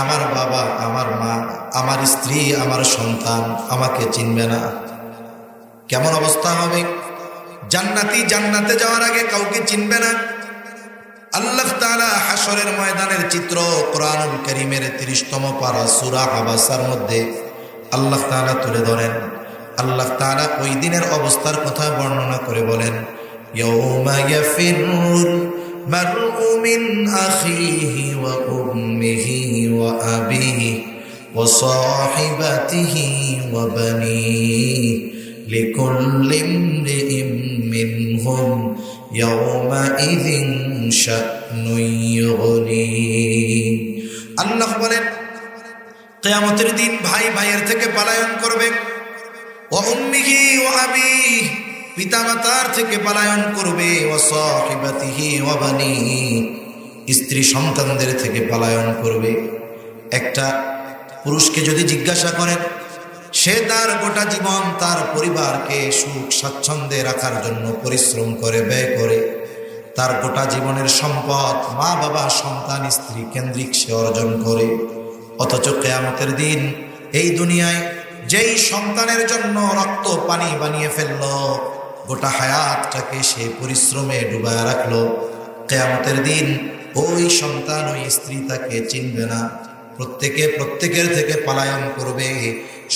আমার বাবা, আমার মা, আমার স্ত্রী, আমার সন্তান আমাকে চিনবে না। কেমন অবস্থা হবে? জান্নাতি জান্নাতে যাওয়ার আগে কাউকে চিনবে না। আল্লাহ তাআলা হাসরের ময়দানের চিত্র কোরআনুল কারীমের 30তম পারা সূরা আবাসার মধ্যে আল্লাহ তাআলা তুলে ধরেন। আল্লাহ তাআলা ওই দিনের অবস্থার কথা বর্ণনা করে বলেন, ইয়াউমা ইয়াফিরুল মারউ মিন আখিহি ওয়া উম্মিহি ওয়া আবিহি ওয়া সাহিবাতিহি ওয়া বানিহি লিকুল্লি ইমরিইম মিনহুম ইয়াউমাইযিন শা'নুন ইউগনি। আল্লাহ বলেন কিয়ামতের দিন ভাই ভাইয়ের থেকে পলায়ন করবে, ওয়া উম্মিহি ওয়া আবিহি, পিতামাতার থেকে পলায়ন করবে, ওয়া সাহিবাতিহি ওয়া বানিহি, স্ত্রী সন্তানদের থেকে পলায়ন করবে। একটা পুরুষকে যদি জিজ্ঞাসা করেন, সে তার গোটা জীবন তার পরিবারকে সুখ স্বাচ্ছন্দ্যে রাখার জন্য পরিশ্রম করে, ব্যয় করে, তার গোটা জীবনের সম্পদ মা বাবা সন্তান স্ত্রী কেন্দ্রিক সে অর্জন করে। অথচ কিয়ামতের দিন এই দুনিয়ায় যেই সন্তানের জন্য রক্ত পানি বানিয়ে ফেললো, গোটা হায়াতটাকে সে পরিশ্রমে ডুবায় রাখলো, কিয়ামতের দিন ওই সন্তান ওই স্ত্রী তাকে চিনবে না। প্রত্যেকে প্রত্যেকের থেকে পলায়ন করবে,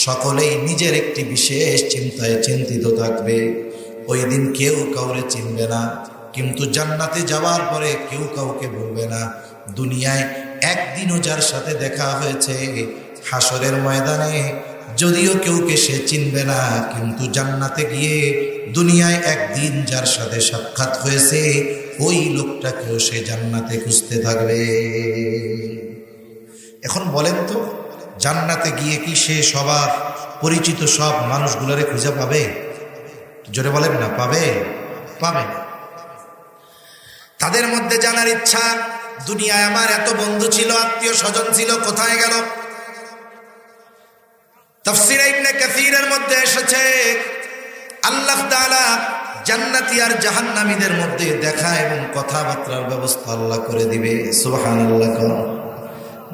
সকলেই নিজের একটি বিশেষ চিন্তায় চিন্তিত থাকবে। ওই দিন কেউ কাউরে চিনবে না, কিন্তু জান্নাতে যাওয়ার পরে কেউ কাউকে বলবে না। দুনিয়ায় একদিনও যার সাথে দেখা হয়েছে হাসরের ময়দানে, যদিও কেউকে সে চিনবে না, কিন্তু জান্নাতে গিয়ে দুনিয়ায় একদিন যার সাথে সাক্ষাৎ হয়েছে ওই লোকটাকেও সে জান্নাতে খুঁজতে থাকবে। এখন বলেন তো, জান্নাতে গিয়ে কি সে সবার পরিচিত সব মানুষগুলোরে খুঁজে পাবে? জোরে বলেন না, পাবে? পাবে না। তাদের মধ্যে জানার ইচ্ছা, দুনিয়ায় আমার এত বন্ধু ছিল, আত্মীয় স্বজন ছিল, কোথায় গেল? তাফসীর ইবনে কাসীরের মধ্যে এসেছে আল্লাহ তাআলা জান্নাতি আর জাহান্নামীদের মধ্যে দেখা এবং কথাবার্তার ব্যবস্থা আল্লাহ করে দিবে। সুবহানাল্লাহ।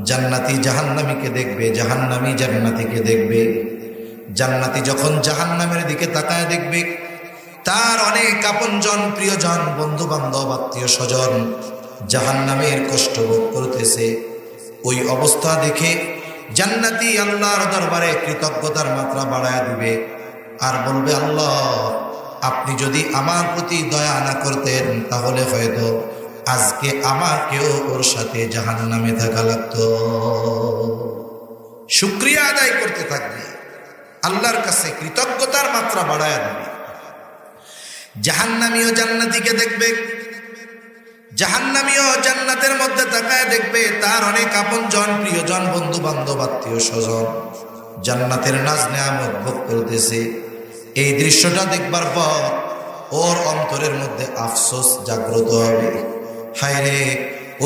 জান্নাতি জাহান্নামীকে দেখবে, জাহান্নামী জান্নাতীকে দেখবে। জান্নাতি যখন জাহান্নামের দিকে তাকায় দেখবে তার অনেক আপনজন, প্রিয়জন, বন্ধু বান্ধব, আত্মীয় স্বজন জাহান্নামের কষ্ট ভোগ করতেছে। ওই অবস্থা দেখে জান্নাতি আল্লাহর দরবারে কৃতজ্ঞতার মাত্রা বাড়ায় দিবে আর বলবে, আল্লাহ আপনি যদি আমার প্রতি দয়া না করতেন তাহলে হয়তো আজকে আমাকেও ওর সাথে জাহান্নামে থাকা লাগতো। শুকরিয়া আদায় করতে থাকবে, আল্লাহর কাছে কৃতজ্ঞতার মাত্রা বাড়ায় দিবে। জাহান্নামীও জান্নাতীকে দেখবে, জাহান্নামীও জান্নাতের মধ্যে তাকায় দেখবে তার অনেক আপনজন, প্রিয়জন, বন্ধু বান্ধব, আত্মীয় স্বজন জান্নাতের নাজ নেয়ামত ভোগ করতেছে। এই দৃশ্যটা দেখবার পর ওর অন্তরের মধ্যে আফসোস জাগ্রত হবে। হায় রে,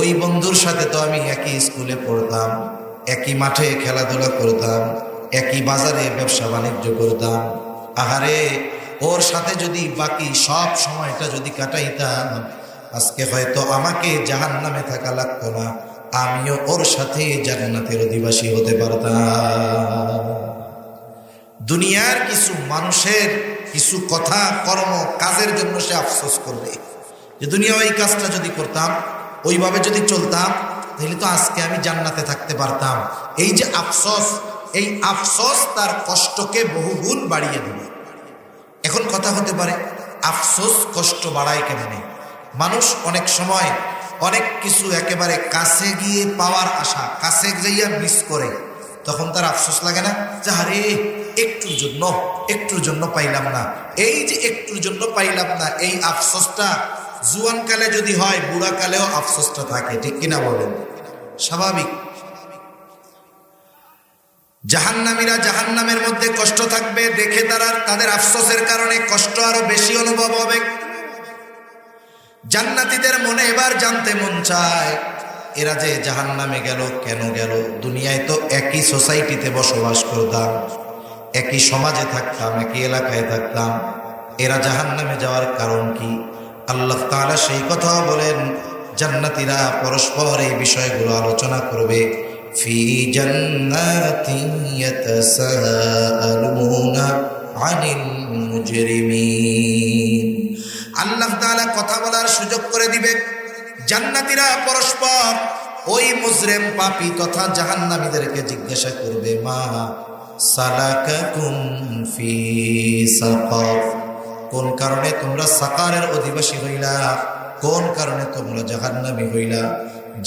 ওই বন্ধুর সাথে তো আমি একই স্কুলে পড়তাম, একই মাঠে খেলাধুলা করতাম, একই বাজারে ব্যবসা বাণিজ্য করতাম। আহারে, ওর সাথে যদি বাকি সব সময়টা যদি কাটাইতাম আজকে হয়তো আমাকে জাহান্নামে থাকা লাগতো না, আমিও ওর সাথে জান্নাতের অধিবাসী হতে পারতাম। দুনিয়ার কিছু মানুষের কিছু কথা, কর্ম, কাজের জন্য সে আফসোস করবে যে দুনিয়া ওই কাজটা যদি করতাম, ওইভাবে যদি চলতাম তাহলে তো আজকে আমি জান্নাতে থাকতে পারতাম। এই যে আফসোস, এই আফসোস তার কষ্টকে বহুগুণ বাড়িয়ে দেবে। এখন কথা হতে পারে, আফসোস কষ্ট বাড়ায় কেমনে? মানুষ অনেক সময় অনেক কিছু একেবারে কাছে গিয়ে পাওয়ার আশা, কাছে যাইয়া মিস করে, তখন তার আফসোস লাগে না যে আরে একটুর জন্য পাইলাম না। এই যে একটুর জন্য পাইলাম না, এই আফসোসটা জুয়ানকালে যদি হয় বুড়াকালেও আফসোসটা থাকে, ঠিক কিনা বলেন? স্বাভাবিক। জাহান্নামীরা জাহান্নামের মধ্যে কষ্ট থাকবে দেখে তাদের আফসোসের কারণে কষ্ট আরো বেশি অনুভব হবে। জান্নাতীদের মনে এবার জানতে মন চায় এরা যে জাহান্নামে গেল কেন গেল? দুনিয়ায় তো একই সোসাইটিতে বসবাস করতাম, একই সমাজে থাকতাম, একই এলাকায় থাকতাম, এরা জাহান্নামে যাওয়ার কারণ কি? আল্লাহ তাআলা সেই কথা বলেন, জান্নাতীরা পরস্পর এই বিষয়গুলো আলোচনা করবে। ফি জান্নাতিন ইয়াতাসাআলুনা আনিল মুজরিমিন। আল্লাহ তাআলা কথা বলার সুযোগ করে দিবে। জান্নাতীরা পরস্পর ওই মুজরিম, পাপী তথা জাহান্নামীদেরকে জিজ্ঞাসা করবে, মা সালাকাকুম ফি সাকার, কোন কারণে তোমরা সাকারের অধিবাসী হইলা? কোন কারণে তোমরা জাহান্নামী হইলা?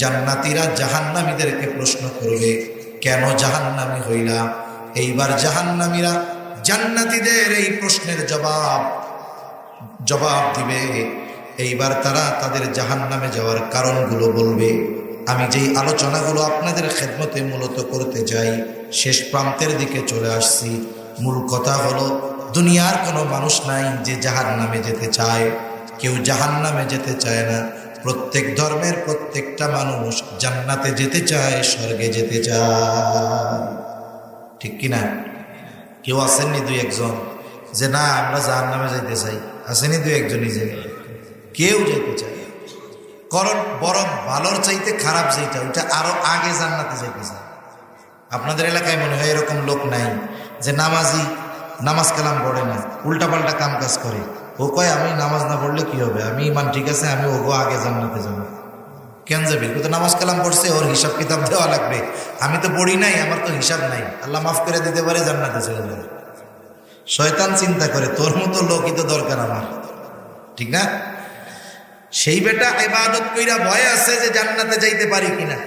জান্নাতীরা জাহান্নামীদেরকে প্রশ্ন করবে, কেন জাহান্নামী হইলা? এইবার জাহান্নামীরা জান্নাতীদের এই প্রশ্নের জবাব দিবে। এইবার তারা তাদের জাহান্নামে যাওয়ার কারণগুলো বলবে। আমি যেই আলোচনাগুলো আপনাদের খেদমতে মূলত করতে যাই, শেষ প্রান্তের দিকে চলে আসছি। মূল কথা হলো, দুনিয়ার কোনো মানুষ নাই যে জাহান্নামে যেতে চায়। কেউ জাহান্নামে যেতে চায় না। প্রত্যেক ধর্মের প্রত্যেকটা মানুষ জান্নাতে যেতে চায়, স্বর্গে যেতে চায়, ঠিক কিনা? কেউ আসেননি দুই একজন যে না আমরা জাহান্নামে যাইতে চাই? আসেনি দুই একজনই যে কেউ যেতে চায়। কারণ বরং ভালোর চাইতে খারাপ যেটা, ওইটা আরো আগে জান্নাতে যাইতে চায়। আপনাদের এলাকায় মনে হয় এরকম লোক নাই যে নামাজি, নামাজ কালাম পড়ে না, উল্টাপাল্টা কাম কাজ করে। ও কয় আমি নামাজ না পড়লে কি হবে, আমি ইমান ঠিক আছে, আমি ওগো আগে জান্নাতে যাবো। কেন যাবি? ও তো নামাজ কালাম পড়ছে, ওর হিসাব কিতাব দেওয়া লাগবে। আমি তো পড়ি নাই, আমার তো হিসাব নাই, আল্লাহ মাফ করে দিতে পারে, জান্নাতে চলে যাবে। শয়তান চিন্তা করে তোর মতো লোকই তো দরকার আমার, ঠিক না? সেই বেটা ইবাদত কইরা ভয় আছে যে জান্নাতে যাইতে পারি কিনা,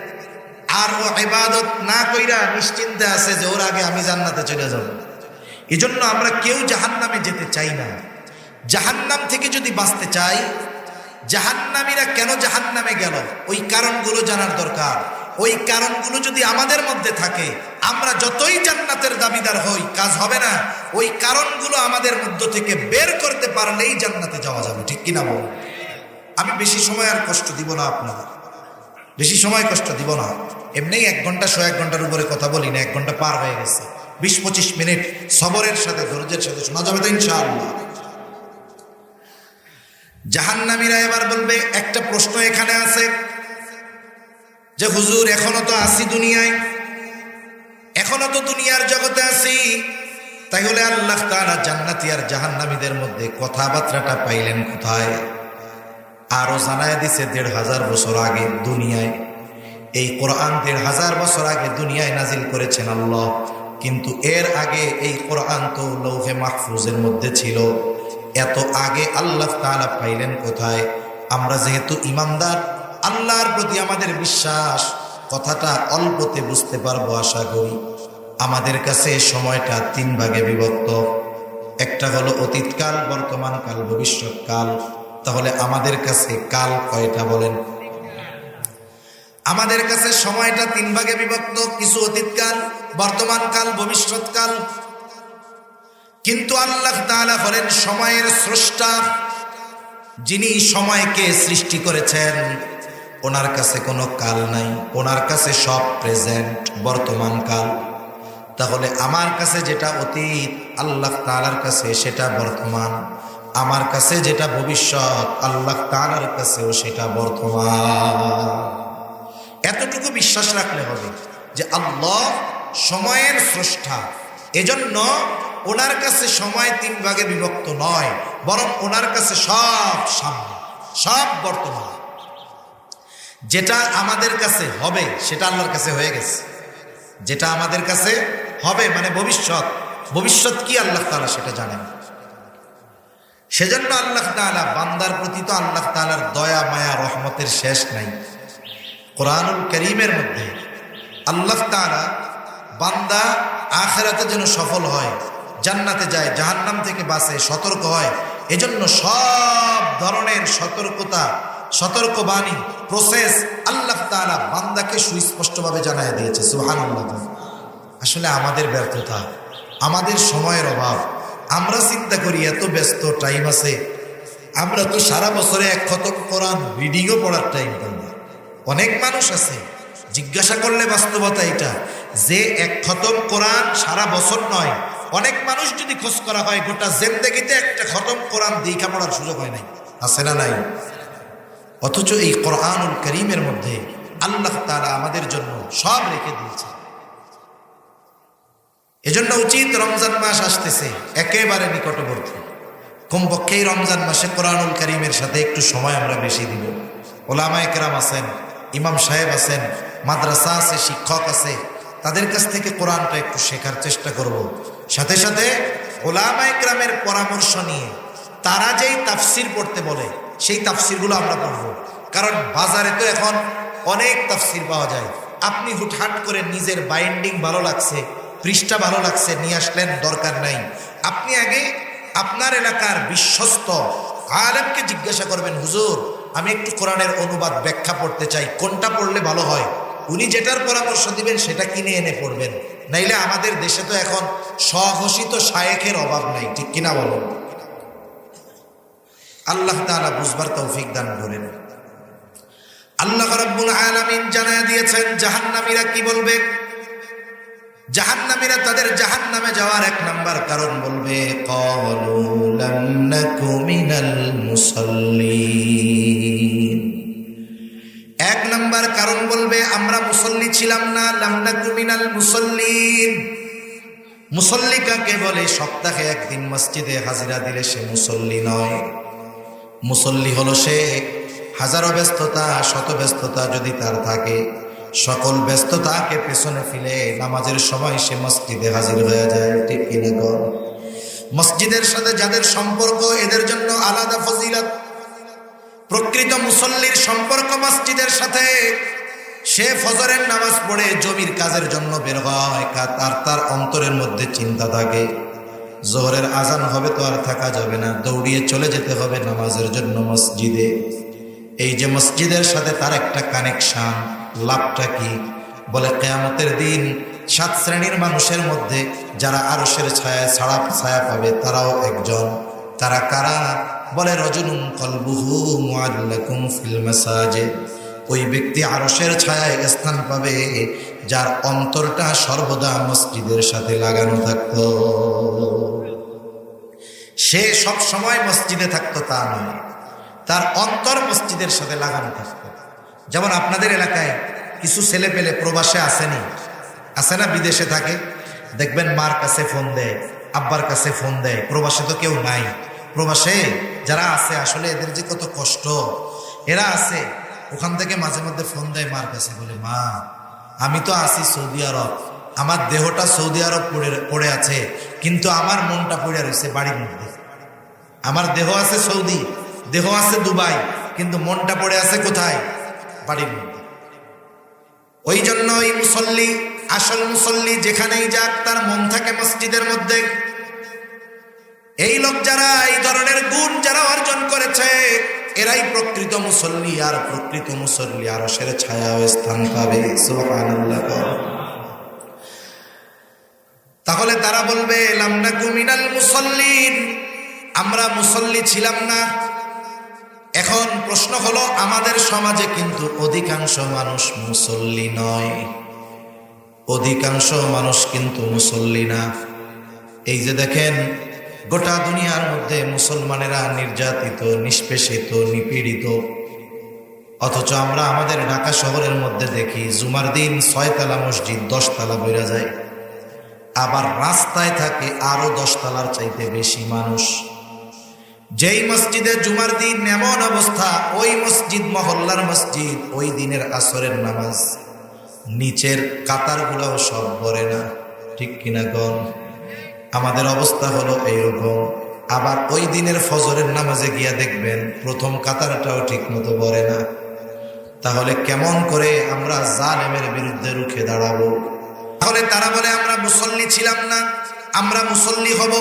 আর ও ইবাদত না কইরা নিশ্চিন্তে আছে যে ওর আগে আমি জান্নাতে চলে যাব। এজন্য আমরা কেউ জাহান্নামে যেতে চাই না। জাহান্নাম থেকে যদি বাঁচতে চাই, জাহান্নামীরা কেন জাহান্নামে গেল ওই কারণগুলো জানার দরকার। ওই কারণগুলো যদি আমাদের মধ্যে থাকে, আমরা যতই জান্নাতের দাবিদার হই কাজ হবে না। ওই কারণগুলো আমাদের মধ্য থেকে বের করতে পারলেই জান্নাতে যাওয়া যাবে, ঠিক কিনা বল? আমি বেশি সময় আর কষ্ট দিব না আপনাদের, বেশি সময় কষ্ট দিব না। এমনি 1 ঘন্টা 1 ঘন্টার উপরে কথা বলি না, 1 ঘন্টা পার হয়ে গেছে। 20-25 মিনিট সবরের সাথে ধৈর্যের সাথে শোনা যাবে তো ইনশাআল্লাহ। জাহান্নামীরা এবার বলবে, একটা প্রশ্ন এখানে আছে যে হুজুর এখনো তো আছি দুনিয়ায়, এখনো তো দুনিয়ার জগতে আছি, তাহলে আল্লাহ তাআলা জান্নাতি আর জাহান্নামীদের মধ্যে কথাবার্তাটা পাইলেন কোথায়? আরো জানায় দিছে 1500 বছর আগে দুনিয়ায়। এই কোরআন 1500 বছর আগে দুনিয়ায় নাজিল করেছেন আল্লাহ, কিন্তু এর আগে এই কোরআন তো লৌহে মাহফুজের মধ্যে ছিল। এত আগে আল্লাহ তাআলা পাইলেন কোথায়? আমরা যেহেতু ইমানদার, আল্লাহর প্রতি আমাদের বিশ্বাস, কথাটা অল্পতে বুঝতে পারবো আশা করি। আমাদের কাছে সময়টা 3 ভাগে বিভক্ত। একটা হলো অতীতকাল, বর্তমানকাল, ভবিষ্যৎকাল। তাহলে আমাদের কাছে কাল কয়টা বলেন? আমাদের কাছে সময়টা 3 ভাগে বিভক্ত, কিছু অতীতকাল, বর্তমানকাল, ভবিষ্যৎকাল। কিন্তু আল্লাহ তাআলা হলেন সময়ের স্রষ্টা। যিনি সময়কে সৃষ্টি করেছেন, ওনার কাছে কোনো কাল নাই, ওনার কাছে সব প্রেজেন্ট, বর্তমান কাল। তাহলে আমার কাছে যেটা অতীত, আল্লাহ তাআলার কাছে সেটা বর্তমান। আমার কাছে যেটা ভবিষ্যৎ, আল্লাহ তাআলার কাছেও সেটা বর্তমান। এতটুকু বিশ্বাস রাখলে হবে যে আল্লাহ সময়ের স্রষ্টা। এজন্য ওনার কাছে সময় 3 ভাগে বিভক্ত নয়, বরং ওনার কাছে সব সামনে, সব বর্তমান। যেটা আমাদের কাছে হবে সেটা আল্লাহর কাছে হয়ে গেছে। যেটা আমাদের কাছে হবে মানে ভবিষ্যৎ, ভবিষ্যৎ কি আল্লাহ তাআলা সেটা জানেন। সেজন্য আল্লাহ তাআলা বান্দার প্রতি তো আল্লাহ তাআলার দয়া মায়া রহমতের শেষ নাই। কোরআনুল কারীমের মধ্যে আল্লাহ তাআলা বান্দা আখিরাতে যেন সফল হয়, জান্নাতে যায়, জাহান্নাম থেকে বাঁচে, সতর্ক হয়, এজন্য সব ধরনের সতর্কবাণী প্রসেস আল্লাহ তাআলা বান্দাকে সুস্পষ্টভাবে জানায় দিয়েছে। সুবহানাল্লাহ। আসলে আমাদের ব্যর্থতা, আমাদের সময়ের অভাব। আমরা চিন্তা করি এত ব্যস্ত টাইম আছে, আমরা তো সারা বছরে 1 খতম কোরআন রিডিংও পড়ার টাইম পাই না। অনেক মানুষ আছে, জিজ্ঞাসা করলে বাস্তবতা এটা, যে 1 খতম কোরআন সারা বছর নয়। অনেক মানুষ যদি খোঁজ করা হয়, গোটা জিন্দেগিতে একটা খতম কোরআন দীক্ষা পড়ার সুযোগ হয় নাই। আছে না নাই? অথচ এই কোরআনুল কারীমের মধ্যে আল্লাহ তাআলা আমাদের জন্য সব রেখে দিয়েছে। এজন্য উচিত, রমজান মাস আসতেছে, একেবারে নিকটবর্তী, কমপক্ষে এই রমজান মাসে কোরআনুল কারীমের সাথে একটু সময় আমরা বেশি দিব। ওলামায়ে কেরাম আছেন, ইমাম সাহেব আছেন, মাদ্রাসা আছে, শিক্ষক আছে, তাদের কাছ থেকে কোরআনটা একটু শেখার চেষ্টা করব। সাথে সাথে ওলামায়ে কেরামের পরামর্শ নিয়ে তারা যেই তাফসির পড়তে বলে সেই তাফসিরগুলো আমরা পড়ব। কারণ বাজারে তো এখন অনেক তাফসির পাওয়া যায়। আপনি হুটহাট করে নিজের বাইন্ডিং ভালো লাগছে, পৃষ্ঠা ভালো লাগছে নিয়ে আসলেন, দরকার নাই। আপনি আগে আপনার এলাকার বিশ্বস্ত আলেমকে জিজ্ঞাসা করবেন, হুজুর আমি একটু কোরআনের অনুবাদ ব্যাখ্যা পড়তে চাই, কোনটা পড়লে ভালো হয়? উনি যেটার পরামর্শ দিবেন সেটা কিনে এনে পড়বেন। নাইলে আমাদের দেশে তো এখন স্বঘোষিত শায়েখের অভাব নাই, ঠিক কিনা বলেন? আল্লাহ তাআলা বুঝবার তৌফিক দান করেন। আল্লাহ রাব্বুল আলামিন জানায়া দিয়েছেন জাহান্নামীরা কি বলবে। জাহান্নামীরা তাদের জাহান্নামে যাওয়ার 1 নাম্বার কারণ বলবে, ক্বালু লাম নাকু মিনাল মুসাল্লিন। 1 নাম্বার কারণ বলবে, আমরা মুসল্লি ছিলাম না। লাম নাকু মিনাল মুসাল্লিন। মুসল্লি কাকে বলে? সপ্তাহে 1 দিন মসজিদে হাজিরা দিলে সে মুসল্লি নয়। মুসল্লি হলো সে হাজারো ব্যস্ততা, শত ব্যস্ততা যদি তার থাকে, সকল ব্যস্ততাকে পেছনে ফেলে নামাজের সময় সে মসজিদে হাজির হয়ে যায়, ঠিক কিনা? মসজিদের সাথে যাদের সম্পর্ক এদের জন্য আলাদা ফজিলত। প্রকৃত মুসল্লির সম্পর্ক মসজিদের সাথে, সে ফজরের নামাজ পড়ে জমির কাজের জন্য বের হয়, তার অন্তরের মধ্যে চিন্তা থাকে জোহরের আজান হবে তো আর থাকা যাবে না, দৌড়িয়ে চলে যেতে হবে নামাজের জন্য মসজিদে। এই যে মসজিদের সাথে তার একটা কানেকশন, লাভটা কি? বলে কিয়ামতের দিন 7 শ্রেণীর মানুষের মধ্যে যারা আরশের ছায়া পাবে তারাও একজন। তারা কারা? বলে রজুলুন কলবুহু মুআল্লাকুম ফিল মাসাজিদ। ওই ব্যক্তি আরশের ছায়ায় স্থান পাবে যার অন্তরটা সর্বদা মসজিদের সাথে লাগানো থাকতো। সে সব সময় মসজিদে থাকতো তা নয়, তার অন্তর মসজিদের সাথে লাগানো থাকতো। যেমন আপনাদের এলাকায় কিছু ছেলে পেলে প্রবাসে আসেনি, আসে না, বিদেশে থাকে, দেখবেন মার কাছে ফোন দেয়, আব্বার কাছে ফোন দেয়। প্রবাসে তো কেউ নাই, প্রবাসে যারা আছে আসলে এদের যে কত কষ্ট। এরা আছে ওখান থেকে মাঝে মধ্যে ফোন দেয় মার কাছে, বলে মা আমি তো আছি সৌদি আরব, আমার দেহটা সৌদি আরব পড়ে আছে, কিন্তু আমার মনটা পড়ে রয়েছে বাড়ির মধ্যে। আমার দেহ আছে সৌদি, দেহ আছে দুবাই, কিন্তু মনটা পড়ে আছে কোথায়? বাড়ির মধ্যে। ওই জন্য ওই মুসল্লি, আসল মুসল্লি যেখানেই যাক তার মন থাকে মসজিদের মধ্যে। এই লোক যারা এই ধরনের গুণ যারা অর্জন করেছে এরাই প্রকৃত মুসল্লি, আর প্রকৃত মুসল্লি আরশের ছায়ায় স্থান পাবে। সুবহানাল্লাহ। তাহলে তারা বলবে লাম নাকু মিনাল মুসল্লিন, আমরা মুসল্লি ছিলাম না। এখন প্রশ্ন হলো, আমাদের সমাজে কিন্তু অধিকাংশ মানুষ মুসল্লি নয়, অধিকাংশ মানুষ কিন্তু মুসল্লি না। এই যে দেখেন গোটা দুনিয়ার মধ্যে মুসলমানেরা নির্যাতিত, নিষ্পেষিত, নিপীড়িত, অথচ আমরা আমাদের ঢাকা শহরের মধ্যে দেখি জুমার দিন 6 তলা মসজিদ 10 তলা বইরা যায়, আবার রাস্তায় থাকে আরো 10 তলার চাইতে বেশি মানুষ। যেই মসজিদে জুমার দিন এমন অবস্থা, ওই মসজিদ মহল্লার মসজিদ, ওই দিনের আসরের নামাজ নিচের কাতারগুলোও সব ভরে না, ঠিক কিনা গণ? আমাদের অবস্থা হলো এইরকম। আবার ওই দিনের ফজরের নামাজে গিয়া দেখবেন প্রথম কাতারটাও ঠিক মতো ভরে না। তাহলে কেমন করে আমরা জালেমের বিরুদ্ধে রুখে দাঁড়াবো? তাহলে তারা বলে আমরা মুসল্লি ছিলাম না, আমরা মুসল্লি হব।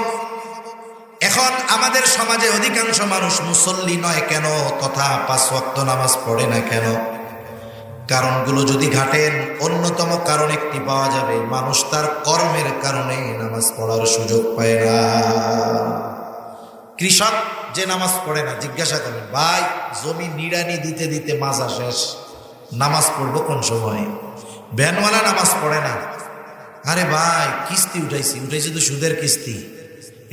এখন আমাদের সমাজে অধিকাংশ মানুষ মুসল্লি নয় কেন, তথা 5 ওয়াক্ত নামাজ পড়ে না কেন? কারণগুলো যদি ঘাটেন, অন্যতম কারণ একটি পাওয়া যাবে, মানুষ তার কর্মের কারণে নামাজ পড়ার সুযোগ পায় না। কৃষক যে নামাজ পড়ে না, জিজ্ঞাসা করেন ভাই জমি নিড়ানি দিতে দিতে মাজা শেষ, নামাজ পড়বো কোন সময়? ভ্যানওয়ালা নামাজ পড়ে না, আরে ভাই কিস্তি উঠাইছি তো সুদের কিস্তি,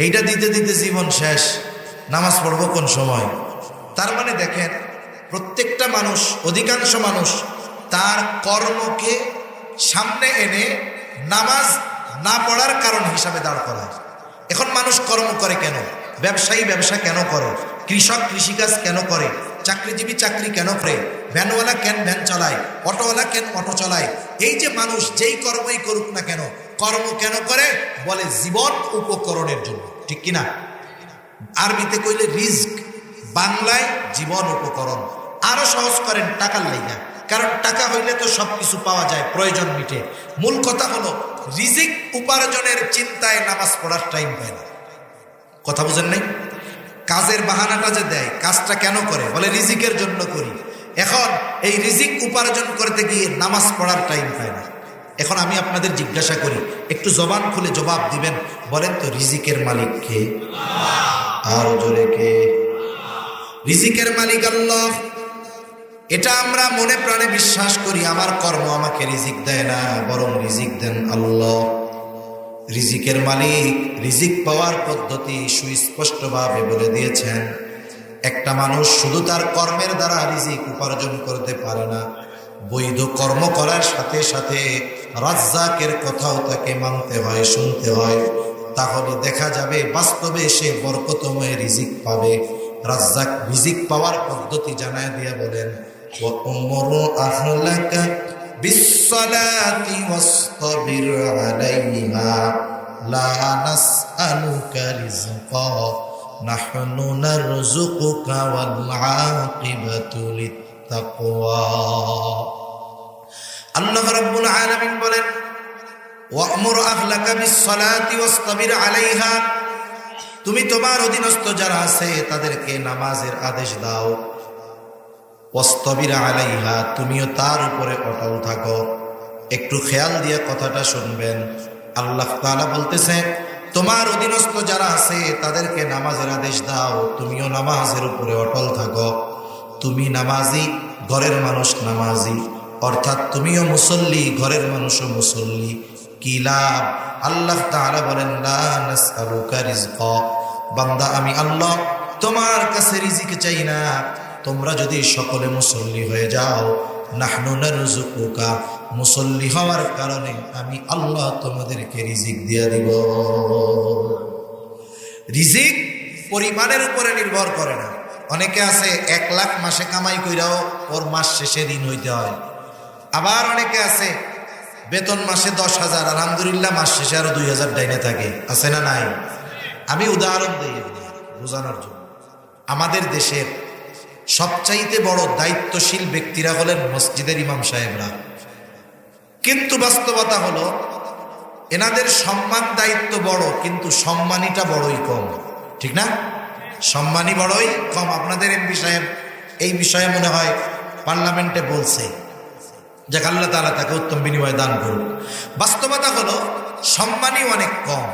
এইটা দিতে দিতে জীবন শেষ, নামাজ পড়বো কোন সময়? তার মানে দেখেন প্রত্যেকটা মানুষ, অধিকাংশ মানুষ তার কর্মকে সামনে এনে নামাজ না পড়ার কারণ হিসাবে দাঁড় করায়। এখন মানুষ কর্ম করে কেন? ব্যবসায়ী ব্যবসা কেন করে? কৃষক কৃষিকাজ কেন করে? চাকরিজীবী চাকরি কেন করে? ভ্যানওয়ালা কেন ভ্যান চালায়? অটোওয়ালা কেন অটো চালায়? এই যে মানুষ যেই কর্মই করুক না কেন, কর্ম কেন করে? বলে জীবন উপকরণের জন্য, ঠিক কিনা? আরবিতে কইলে রিজক, বাংলায় জীবন উপকরণ। আরো সহজ করেন টাকার লাইগা, কারণ টাকা হইলে তো সবকিছু পাওয়া যায়, প্রয়োজন মিটে। মূল কথা হলো রিজিক উপার্জনের চিন্তায় নামাজ পড়ার টাইম পায় না। কথা বুঝেন নাই? কাজের বাহানাটা যে দেয়, কাজটা কেন করে? বলে রিজিকের জন্য করি। এখন এই রিজিক উপার্জন করতে গিয়ে নামাজ পড়ার টাইম পায় না। এখন আমি আপনাদের জিজ্ঞাসা করি, একটু জবান খুলে জবাব দিবেন, বলেন তো রিজিকের মালিক কে? আর জোরে কে? রিজিকের মালিক আল্লাহ। এটা আমরা মনে প্রাণে বিশ্বাস করি। আমার কর্ম আমাকে রিজিক দেয় না, বরং রিজিক দেন আল্লাহ। রিজিকের মালিক, রিজিক পাওয়ার পদ্ধতি সুস্পষ্টভাবে বলে দিয়েছেন। একটা মানুষ শুধু তার কর্মের দ্বারা রিজিক উপার্জন করতে পারে না, বৈধ কর্ম করার সাথে সাথে রাজ্জাকের কথাও তাকে মানতে হয়, শুনতে হয়। তাহলে দেখা যাবে বাস্তবে সে বরকতময় রিজিক পাবে। রাজ্জাক রিজিক পাওয়ার পদ্ধতি জানায় দিয়ে বলেন, ওয়া'মুরু আহলাকা বিস-সালাতি ওয়াসতাবির আলাইহা লা নাসআলুকা রিজকা নাহনু নারযুকুকা ওয়াল আকিবাতু লিত্তাকওয়া। আল্লাহ রাব্বুল আলামিন বলেন, ওয়া'মুর আহলাকা বিস-সালাতি ওয়াসতাবির আলাইহা, তুমি তোমার অধীনস্থ যারা আছে তাদেরকে নামাজের আদেশ দাও। ওয়াসতাবির আলাইহা, তুমিও তার উপরে অটল থাকো। একটু খেয়াল দিয়ে কথাটা শুনবেন। আল্লাহ তাআলা বলতেছে, তোমার অধীনস্থ যারা আছে তাদেরকে নামাজের আদেশ দাও, তুমিও নামাজের উপরে অটল থাকো। তুমি নামাজি, ঘরের মানুষ নামাজি, অর্থাৎ তুমিও মুসল্লি, ঘরের মানুষও মুসল্লি। কি লাভ? আল্লাহ তাআলা বলেন, লা নাসআলুকা রিজকা, বান্দা আমি আল্লাহ তোমার কাছে রিজিক চাই না। তোমরা যদি সকলে মুসল্লি হয়ে যাও, নাহনু নারযুকুকা, মুসল্লি হওয়ার কারণে আমি আল্লাহ তোমাদেরকে রিজিক দিয়ে দিব। রিজিক পরিমাণের উপরে নির্ভর করে না। অনেকে আছে 1 লাখ মাসে কামাই কইরাও ওর মাস শেষে ঋণ হইতে হয়। আবার অনেকে আছে বেতন মাসে 10,000, আলহামদুলিল্লাহ মাস শেষে আরো 2,000 ডাইনে থাকে। আছে না নাই? আমি উদাহরণ দিই বোঝানোর জন্য। আমাদের দেশের সবচাইতে বড় দায়িত্বশীল ব্যক্তিরা হলেন মসজিদের ইমাম সাহেবরা। কিন্তু বাস্তবতা হলো এনাদের সম্মান দায়িত্ব বড়, কিন্তু সম্মানীটা বড়ই কম। ঠিক না? সম্মানী বড়ই কম। আপনাদের এমপি সাহেব এই বিষয়ে মনে হয় পার্লামেন্টে বলছে যে আল্লাহ তাআলা তাকে উত্তম বিনিময় দান করুন। বাস্তবতা হলো সম্মানী অনেক কম।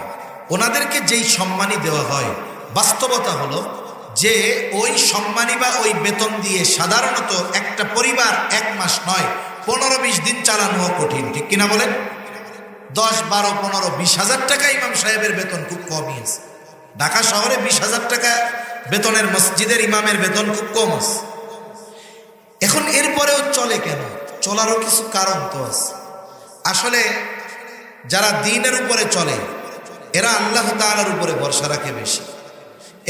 ওনাদেরকে যেই সম্মানী দেওয়া হয়, বাস্তবতা হলো যে ওই সম্মানী বা ওই বেতন দিয়ে সাধারণত একটা পরিবার 1 মাস নয় 15-20 দিন চালানো কঠিন। ঠিক কিনা বলেন? 10, 12, 15, 20,000 টাকা ইমাম সাহেবের বেতন খুব কমই আছে। ঢাকা শহরে 20,000 টাকা বেতনের মসজিদের ইমামের বেতন খুব কম আছে। এখন এরপরেও চলে কেন? চলারও কিছু কারণ তো আছে। আসলে যারা দ্বীনের উপরে চলে এরা আল্লাহ তাআলার উপরে ভরসা রাখে বেশি।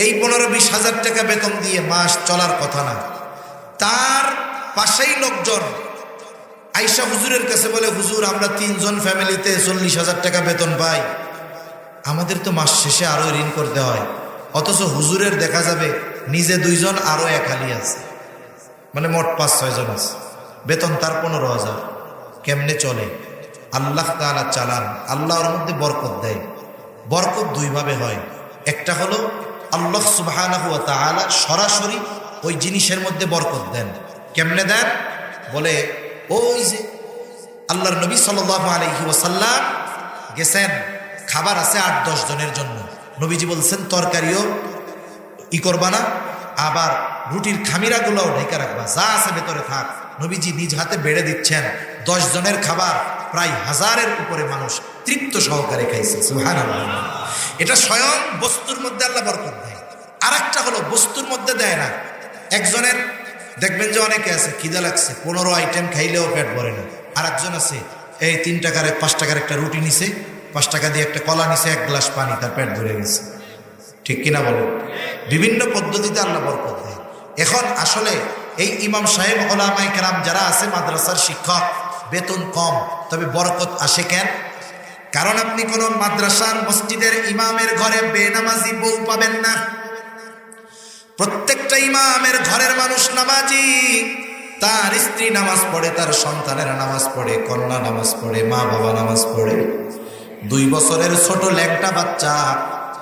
এই 15-20 হাজার টাকা বেতন দিয়ে মাস চলার কথা না। তার পাশেই লোকজন আয়েশা হুজুরের কাছে বলে, হুজুর আমরা 3 জন ফ্যামিলিতে 40,000 টাকা বেতন পাই, আমাদের তো মাস শেষে আরো ঋণ করতে হয়। অথচ হুজুরের দেখা যাবে নিজে 2 জন আরো এক হালি আছে, মানে মোট 5-6 জন আছে, বেতন তার 15,000। কেমনে চলে? আল্লাহ তাআলা চালান, আল্লাহর মধ্যে বরকত দেয়। বরকত 2 ভাবে হয়। একটা হলো আল্লাহ সুবহানাহু ওয়া তাআলা সরাসরি ওই জিনিসের মধ্যে বরকত দেন। কেমনে দেন? বলে ওই যে আল্লাহর নবী সাল্লাল্লাহু আলাইহি ওয়াসাল্লাম গেছেন, খাবার আছে 8-10 জনের জন্য। নবীজি বলছেন তরকারিও করবা না, আবার রুটির খামিরাগুলোও ঢেকে রাখবা, যা আছে ভেতরে থাক। নবীজি নিজ হাতে বেড়ে দিচ্ছেন। 10 জনের খাবার প্রায় 1000-এর উপরে মানুষ তৃপ্ত সহকারে খাইছে। সুবহানাল্লাহ। এটা স্বয়ং বস্তুর মধ্যে আল্লাহ বরকত দেয়। আর একটা হলো বস্তুর মধ্যে দেয় না। একজনের দেখবেন যে অনেকে আছে খিদা লাগছে, 15 আইটেম খাইলেও পেট ভরে না। আর একজন আছে এই 3 টাকার 5 টাকার একটা রুটি নিছে, 5 টাকা দিয়ে একটা কলা নিছে, 1 গ্লাস পানি, তার পেট ভরে গেছে। ঠিক কিনা বলেন? বিভিন্ন পদ্ধতিতে আল্লাহ বরকত দেয়। এখন আসলে এই ইমাম সাহেব, ওলামায়ে কেরাম যারা আছে, মাদ্রাসার শিক্ষক, বেতন কম, তবে বরকত আসে কেন? কারণ আপনি কোন মাদ্রাসার মসজিদের ইমামের ঘরে বেনামাজি বউ পাবেন না। প্রত্যেকটা ইমামের ঘরের মানুষ নামাজি, তার স্ত্রী নামাজ পড়ে, তার সন্তানেরা নামাজ পড়ে, কন্যা নামাজ পড়ে, মা বাবা নামাজ পড়ে। 2 বছরের ছোট ল্যাংটা বাচ্চা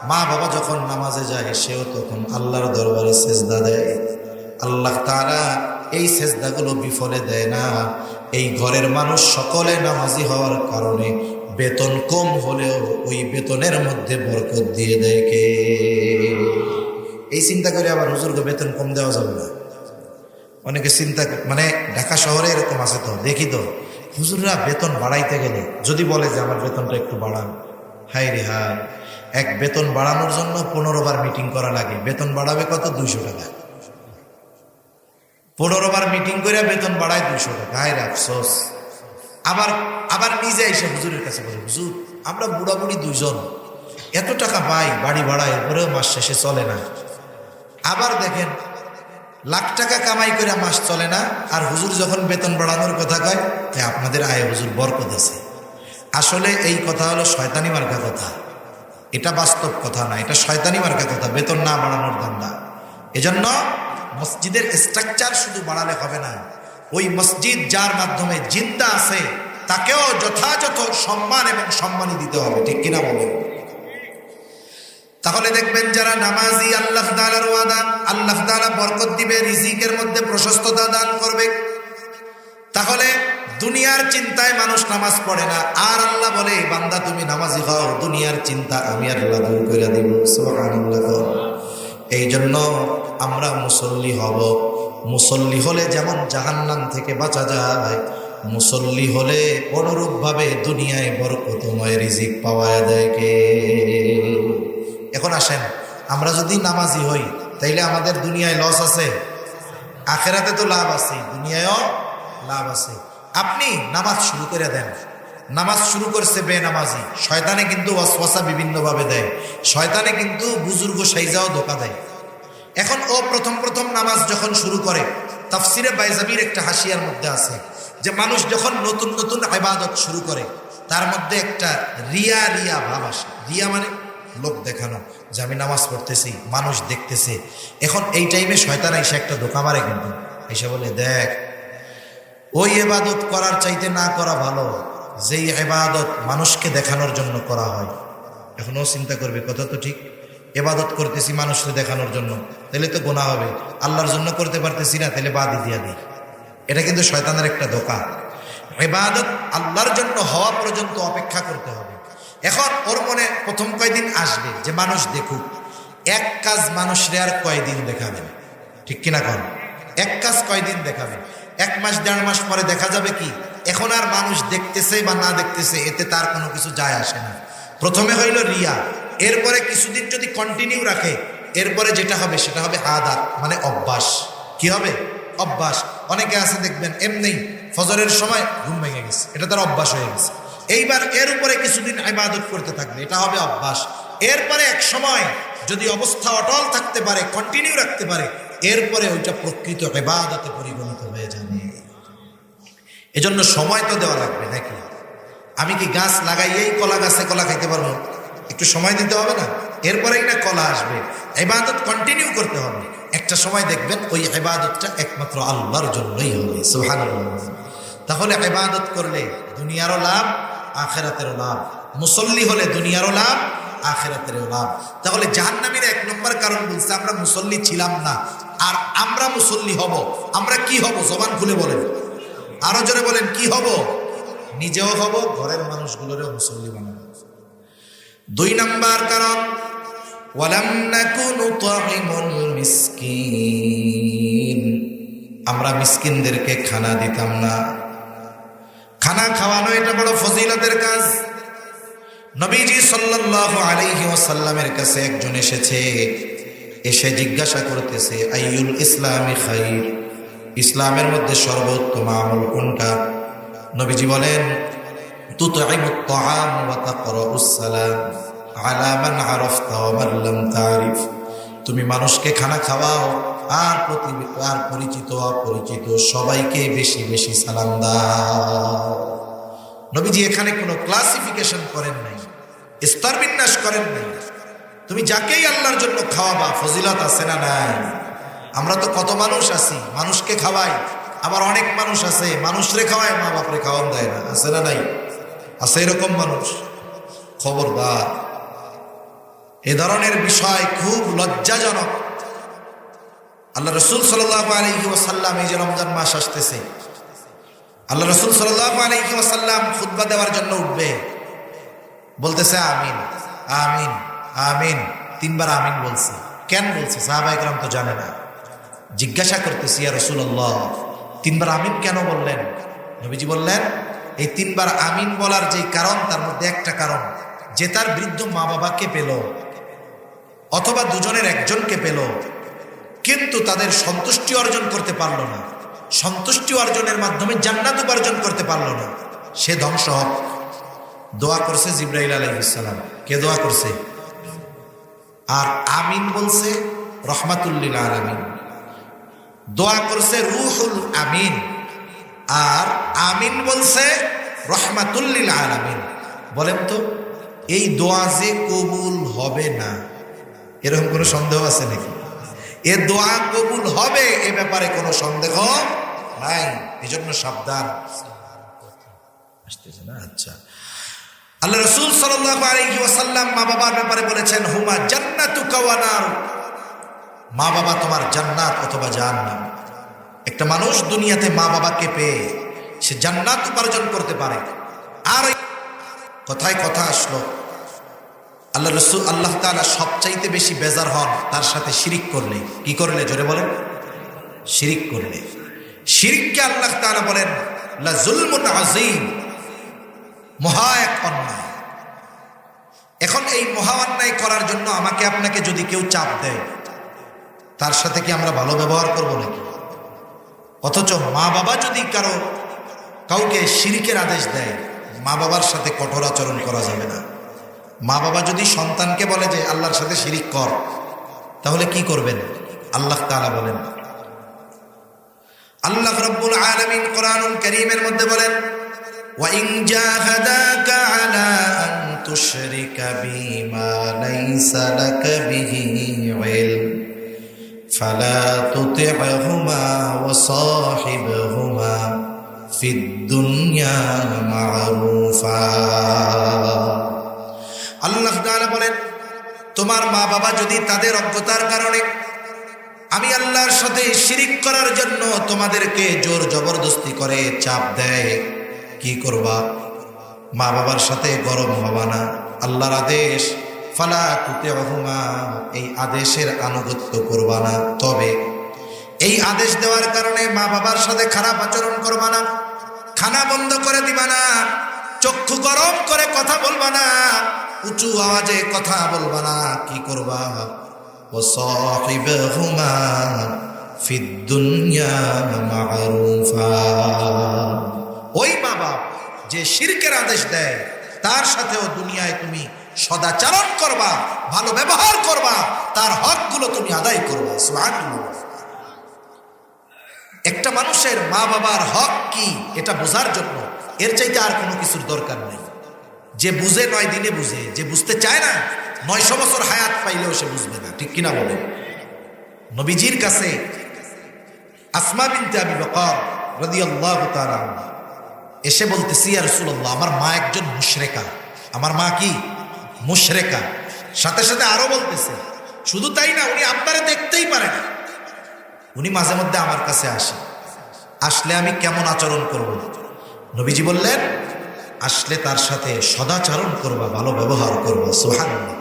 মা বাবা যখন নামাজে যায়, সেও তখন আল্লাহর দরবারে সেজদা দেয়। আল্লাহ তাআলা এই সেজদাগুলো বিফলে দেয় না। এই ঘরের মানুষ সকলে নামাজি হওয়ার কারণে বেতন কম হলেও ওই বেতনের মধ্যে বরকত দিয়ে দেয় কে? এই চিন্তা করে আবার হুজুরকে বেতন কম দেওয়া যাবে না। অনেকে চিন্তা, মানে ঢাকা শহরে এরকম আছে তো, দেখি তো হুজুররা বেতন বাড়াইতে গেলে যদি বলে যে আমার বেতনটা একটু বাড়ান, হাই রে হাই, এক বেতন বাড়ানোর জন্য 15 বার মিটিং করা লাগে। বেতন বাড়াবে কত? 200 টাকা। 15 বার মিটিং করে বেতন বাড়ায় 200 টাকা। হায় রে আফসোস। আবার নিজে এসে হুজুরের কাছে বলে, হুজুর আমরা বুড়া বুড়ি 2 জন এত টাকা পাই বাড়ি ভাড়া, এরপরেও মাস শেষে চলে না। আবার দেখেন লাখ টাকা কামাই করে মাস চলে না, আর হুজুর যখন বেতন বাড়ানোর কথা কয়, আপনাদের আয় হুজুর বরকত আছে। আসলে এই কথা হলো শয়তানি মার্কা কথা। এটা বাস্তব কথা না, এটা শয়তানি মার্কা কথা, বেতন না বাড়ানোর ধান্দা। এজন্য মসজিদের স্ট্রাকচার শুধু বাড়ালে হবে না, ওই মসজিদ যার মাধ্যমে জিন্দা আছে তাকেও যথাযথ সম্মান এবং সম্মানী দিতে হবে, ঠিক কিনা বলেন? তাহলে দেখবেন যারা নামাজি, আল্লাহ তাআলার ওয়াদা, আল্লাহ তাআলা বরকত দিবে, রিজিকের মধ্যে প্রশস্ততা দান করবে। তাহলে দুনিয়ার চিন্তায় মানুষ নামাজ পড়ে না, আর আল্লাহ বলে বান্দা তুমি নামাজি হও, দুনিয়ার চিন্তা আমি আল্লাহ দূর করে দিব। সুবহানাল্লাহ। এই জন্য আমরা মুসল্লি হব। মুসল্লি হলে যেমন জাহান্নাম থেকে বাঁচা যায়, মুসল্লি হলে অনুরূপভাবে দুনিয়ায় বরকতময় রিজিক পাওয়া যায়। কে? এখন আসেন, আমরা যদি নামাজি হই তাইলে আমাদের দুনিয়ায় লস আছে, আখেরাতে তো লাভ আছে, দুনিয়ায়ও লাভ আছে। আপনি নামাজ শুরু করে দেন, নামাজ শুরু করছে বেনামাজি, শয়তানে কিন্তু ওয়াসওয়াসা বিভিন্নভাবে দেয়, শয়তানে কিন্তু বুজুর্গ সাইজাও ধোকা দেয়। এখন ও প্রথম প্রথম নামাজ যখন শুরু করে, তাফসিরে বাইজাবির একটা হাসিয়ার মধ্যে আছে যে মানুষ যখন নতুন নতুন ইবাদত শুরু করে তার মধ্যে একটা রিয়া রিয়া ভাব আসে। রিয়া মানে লোক দেখানো, যে আমি নামাজ পড়তেছি, মানুষ দেখতেছে। এখন এই টাইমে শয়তান এসে একটা ধোকা মারে, কিন্তু এসে বলে দেখ ওই ইবাদত করার চাইতে না করা ভালো, যেই ইবাদত মানুষকে দেখানোর জন্য করা হয়। এখন ও চিন্তা করবে কথা তো ঠিক, ইবাদত করতেছি মানুষকে দেখানোর জন্য, তাহলে তো গুনাহ হবে, আল্লাহর জন্য করতে পারতেছি না, তাহলে বাদ দিয়া দিই। এটা কিন্তু শয়তানের একটা ধোকা। ইবাদত আল্লাহর জন্য হওয়া পর্যন্ত অপেক্ষা করতে হবে। এখন ওর মনে প্রথম কয়দিন আসবে যে মানুষ দেখুক, এক কাজ মানুষরে আর কয়দিন দেখাবেন, ঠিক কিনা কন? এক কাজ কয়দিন দেখাবে? 1 মাস 1.5 মাস পরে দেখা যাবে কি এখন আর মানুষ দেখতেছে বা না দেখতেছে এতে তার কোনো কিছু যায় আসে না। প্রথমে হইল রিয়া, এরপরে কিছুদিন যদি কন্টিনিউ রাখে, এরপরে যেটা হবে সেটা হবে আদাত, মানে অভ্যাস। কি হবে? অভ্যাস। অনেকে আছে দেখবেন এমনি ফজরের সময় ঘুম ভেঙে গেছে, এটা তার অভ্যাস হয়ে গেছে। এইবার এর উপরে কিছুদিন ইবাদত করতে থাকবে, এটা হবে অভ্যাস। এরপরে এক সময় যদি অবস্থা অটল থাকতে পারে, কন্টিনিউ রাখতে পারে, এরপরে ওইটা প্রকৃত ইবাদতে পরিগণিত হয়ে যাবে। এজন্য সময় তো দেওয়া লাগবে নাকি? আমি কি গাছ লাগাইয়েই কলা গাছে কলা খাইতে পারবো? একটু সময় দিতে হবে না? এরপরেই না কলা আসবে। ইবাদত কন্টিনিউ করতে হবে। একটা সময় দেখবেন ওই ইবাদতটা একমাত্র আল্লাহর জন্যই হবে। সুবহানাল্লাহ। তাহলে ইবাদত করলে দুনিয়ারও লাভ, আখিরাতেরও লাভ। মুসল্লি হলে দুনিয়ারও লাভ, আখিরাতেরও লাভ। তাহলে জাহান্নামীর 1 নম্বর কারণ বলছে আমরা মুসল্লি ছিলাম না, আর আমরা মুসল্লি হব। আমরা কি হব? জবান খুলে বলেন, আরো জোরে বলেন, কি হব? নিজেও হব, ঘরের মানুষগুলোরও মুসল্লি বানাবো। 2 নম্বর কারণ ওয়ালাম নাকু নুতঈমুল মিসকিন, আমরা মিসকিনদেরকে খানা দিতাম না। খানা খাওয়ানো এটা বড় ফজিলতের কাজ। নবীজি সাল্লাল্লাহু আলাইহি ওয়াসাল্লামের কাছে একজন এসেছে, এসে জিজ্ঞাসা করতেছে আইয়ুল ইসলামি খাইর, ইসলামের মধ্যে সর্বোত্তম আমল কোনটা? নবীজি বলেন তুতঈমুত তাআম ওয়া তাকরাউস সালাম আলা মান আরাফতা ওয়া মান লাম তারিফ, তুমি মানুষকে খানা খাওয়াও আর পরিচিত অপরিচিত সবাইকে বেশি বেশি সালাম দাও। নবীজি এখানে কোনো ক্লাসিফিকেশন করেন নাই, স্তর বিন্যাস করেন নাই। তুমি যাকেই আল্লাহর জন্য খাওয়াবা ফজিলত আছে না নাই? আমরা তো কত মানুষ আছি মানুষকে খাওয়াই, আবার অনেক মানুষ আছে মানুষরে খাওয়ায় মা বাপরে খাওয়ান দেয় না, আছে না নাই? আছে এরকম মানুষ। খবরদার, এ ধরনের বিষয় খুব লজ্জাজনক। আল্লাহ রসুল সাল্লাল্লাহু আলাইহি ওয়াসাল্লাম, এই যে রমজান মাস আসতেছে, আল্লাহ রসুল সাল্লাল্লাহু আলাইহি ওয়াসাল্লাম খুতবা দেওয়ার জন্য উঠবে, বলতেছে আমিন আমিন আমিন, 3 বার আমিন বলছে। কেন বলছে? সাহাবায়ে কেরাম তো জানে না। জিজ্ঞাসা করতেছি ইয়া রাসূলুল্লাহ 3 বার আমিন কেন বললেন? নবীজি বললেন এই 3 বার আমিন বলার যে কারণ, তার মধ্যে একটা কারণ, যে তার বৃদ্ধ মা বাবাকে পেল অথবা দুজনের একজনকে পেল, কিন্তু তাদের সন্তুষ্টি অর্জন করতে পারল না, সন্তুষ্টি অর্জনের মাধ্যমে জান্নাত উপার্জন করতে পারল না, সে ধ্বংস হোক। দোয়া করছে জিবরাইল আলাইহিস সালাম। কে দোয়া করছে? আর আমিন বলছে রহমাতুল লিল আলামিন। দোয়া করছে রূহুল আমিন, আর আমিন বলছে রহমাতুল লিল আলামিন। বলেন তো এই দোয়া যে কবুল হবে না এরকম কোনো সন্দেহ আছে নাকি? এ দোয়া কবুল হবে এ ব্যাপারে কোনো সন্দেহ নাই, এজন্য সাবধান। আসতেছে না? আচ্ছা, আল্লাহ রাসূল সাল্লাল্লাহু আলাইহি ওয়াসাল্লাম মা বাবার ব্যাপারে বলেছেন, হুমা জান্নাতুকা ওয়া নার, মা বাবা তোমার জান্নাত অথবা জাহান্নাম। একটা মানুষ দুনিয়াতে মা বাবাকে পেয়ে সে জান্নাত উপার্জন করতে পারে। আর কথায় কথা আসলো, আল্লাহ রাসূল আল্লাহ তাআলা সবচাইতে বেশি বেজার হন তার সাথে শিরিক করলে। কি করলে? জোরে বলেন। শিরিক করলে। শিরিককে আল্লাহ তাআলা বলেন লা যুলমুন আযীম, মহা এক অন্যায়। এখন এই মহা অন্যায় করার জন্য আমাকে আপনাকে যদি কেউ চাপ দেয়, তার সাথে কি আমরা ভালো ব্যবহার করব নাকি? অথচ মা বাবা যদি কাউকে শিরিকের আদেশ দেয়, মা বাবার সাথে কঠোর আচরণ করা যাবে না। মা বাবা যদি সন্তানকে বলে যে আল্লাহর সাথে শিরিক কর, তাহলে কি করবেন? আল্লাহ তাআলা বলেন, আল্লাহ রাব্বুল আলামিন কোরআনুল কারীমের মধ্যে বলেন, ওয়া ইন জাহাদাকা আলা আন তুশরিকা বিমা লাইসা লাকা বিহি ইলম ফালা তুতি'হুমা ওয়া সাহিবহুমা ফিদ দুনিয়া মা'রুফা। আল্লাহ তাআলা বলেন, তোমার মা বাবা যদি তাদের অজ্ঞতার কারণে আমি আল্লাহর সাথে শিরিক করার জন্য তোমাদেরকে জোর জবরদস্তি করে চাপ দেয়, কি করবা? মা বাবার সাথে গরম হবা না। আল্লাহর আদেশ ফালা তুতি'হুমা, এই আদেশের আনুগত্য করবা না। তবে এই আদেশ দেওয়ার কারণে মা বাবার সাথে খারাপ আচরণ করবা না, খানা বন্ধ করে দিবা না, চক্ষু গরম করে কথা বলবা না, উঁচু আওয়াজে কথা বলবা না। কি করবা? ওয়াসাহিবহুমা ফিদ দুনিয়া মা'রুফা, ওই মা বাপ যে শিরকের আদেশ দেয় তার সাথেও দুনিয়ায় তুমি সদাচরণ করবা, ভালো ব্যবহার করবা, তার হকগুলো তুমি আদায় করবা। সুবহানাল্লাহ। একটা মানুষের মা বাবার হক কি এটা বোঝার জন্য এর চাইতে আর কোনো কিছুর দরকার নেই। যে বুঝে 9 দিনে বুঝে, যে বুঝতে চায় না 900 বছর হায়াত পাইলেও সে বুঝবে না। ঠিক কিনা বলেন? নবীজির কাছে আসমা বিনতে আবি বকর রাদিয়াল্লাহু তাআলা এসে বলতেছি, ইয়া রাসূলুল্লাহ, আমার মা একজন মুশরিকা। আমার মা কি? মুশরিকা। সাথে সাথে আরো বলতেছে, শুধু তাই না, উনি আপনারে দেখতেই পারে না। উনি মাঝে মধ্যে আমার কাছে আসলে আমি কেমন আচরণ করব? নবীজি বললেন, আসলে তার সাথে সদাচরণ করবা, ভালো ব্যবহার করবা। সুবহানাল্লাহ।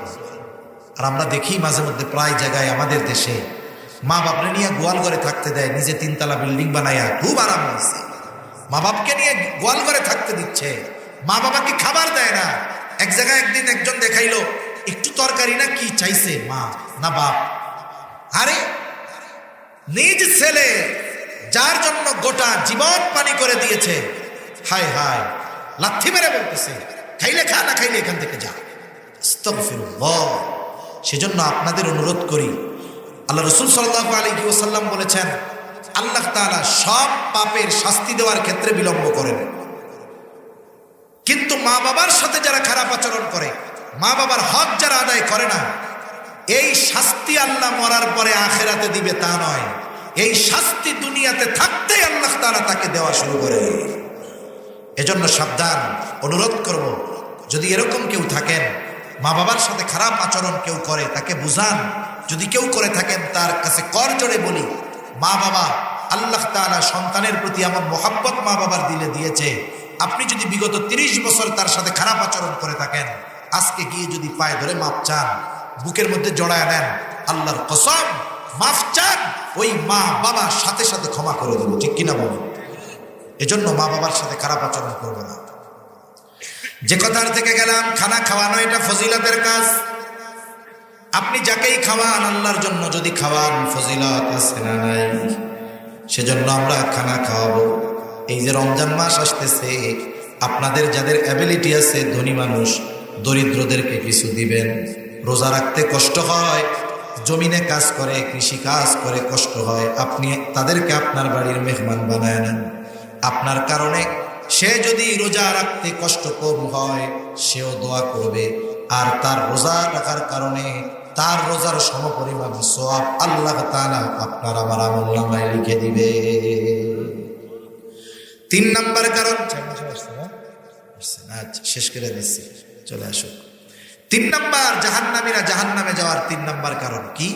আর আমরা দেখি মাঝে মধ্যে প্রায় জায়গায় আমাদের দেশে মা বাপরে নিয়ে গোয়াল ঘরে থাকতে দেয়, নিজে 3 তলা বিল্ডিং বানায়া খুব আরাম হয়েছে, মা বাপকে নিয়ে গোয়াল ঘরে থাকতে দিচ্ছে, মা বাবাকে খাবার দেয় না। এক জায়গায় একদিন একজন দেখাইলো, একটু তরকারি না কি চাইছে, মা না বাপ। আরে নিজ ছেলে যার জন্য গোটা জীবন পানি করে দিয়েছে, হায় হায় লাথি মেরে বলতেছে, খাইলে খা, না খাইলে এখান থেকে যা। আস্তাগফিরুল্লাহ। সেজন্য আপনাদের অনুরোধ করি, আল্লাহ রাসূল সাল্লাল্লাহু আলাইহি ওয়াসাল্লাম বলেছেন, আল্লাহ তাআলা সব পাপের শাস্তি দেওয়ার ক্ষেত্রে বিলম্ব করেন, কিন্তু মা বাবার সাথে যারা খারাপ আচরণ করে, মা বাবার হক যারা আদায় করে না, এই শাস্তি আল্লাহ মরার পরে আখিরাতে দিবে তা নয়, এই শাস্তি দুনিয়াতে থাকতেই আল্লাহ তাআলা তাকে দেওয়া শুরু করে। এজন্য সাবধান। অনুরোধ করব, যদি এরকম কেউ থাকেন মা বাবার সাথে খারাপ আচরণ কেউ করে, তাকে বুঝান। যদি কেউ করে থাকেন তার কাছে কর জোড়ে বলি, মা বাবা আল্লাহ তাআলা সন্তানের প্রতি এমন মোহাব্বত মা বাবার দিলে দিয়েছে, আপনি যদি বিগত 30 বছর তার সাথে খারাপ আচরণ করে থাকেন, আজকে গিয়ে যদি পায়ে ধরে মাপ চান, বুকের মধ্যে জড়ায় নেন, আল্লাহর কসম মাফ চান, ওই মা বাবার সাথে সাথে ক্ষমা করে দেব। ঠিক কিনা বলুন? এজন্য মা বাবার সাথে খারাপ আচরণ করবে না। যে কথার থেকে গেলাম, খানা খাওয়ানো এটা ফজিলতের কাজ। আপনি যাকেই খাওয়ান আল্লাহর জন্য যদি খাওয়ান, ফজিলত আছে না নাই? সেজন্য আমরা খানা খাওয়াবো। এই যে রমজান মাস আসতেছে, আপনাদের যাদের অ্যাবিলিটি আছে, ধনী মানুষ, দরিদ্রদেরকে কিছু দিবেন। রোজা রাখতে কষ্ট হয়, জমিনে কাজ করে, কৃষি কাজ করে কষ্ট হয়, আপনি তাদেরকে আপনার বাড়ির মেহমান বানায় নেন। আপনার কারণে সে যদি রোজা রাখতে কষ্ট কম হয়, সেও দোয়া করবে, আর তার রোজা রাখার কারণে তার রোজার সমপরিমাণ সওয়াব আল্লাহ তাআলা আপনার আমার আমলনামায় লিখে দিবে। 3 নাম্বার কারণ, আচ্ছা শেষ করে দিচ্ছি, চলে আসো। 3 নাম্বার, জাহান্নামীরা জাহান্নামে যাওয়ার 3 নাম্বার কারণ কি?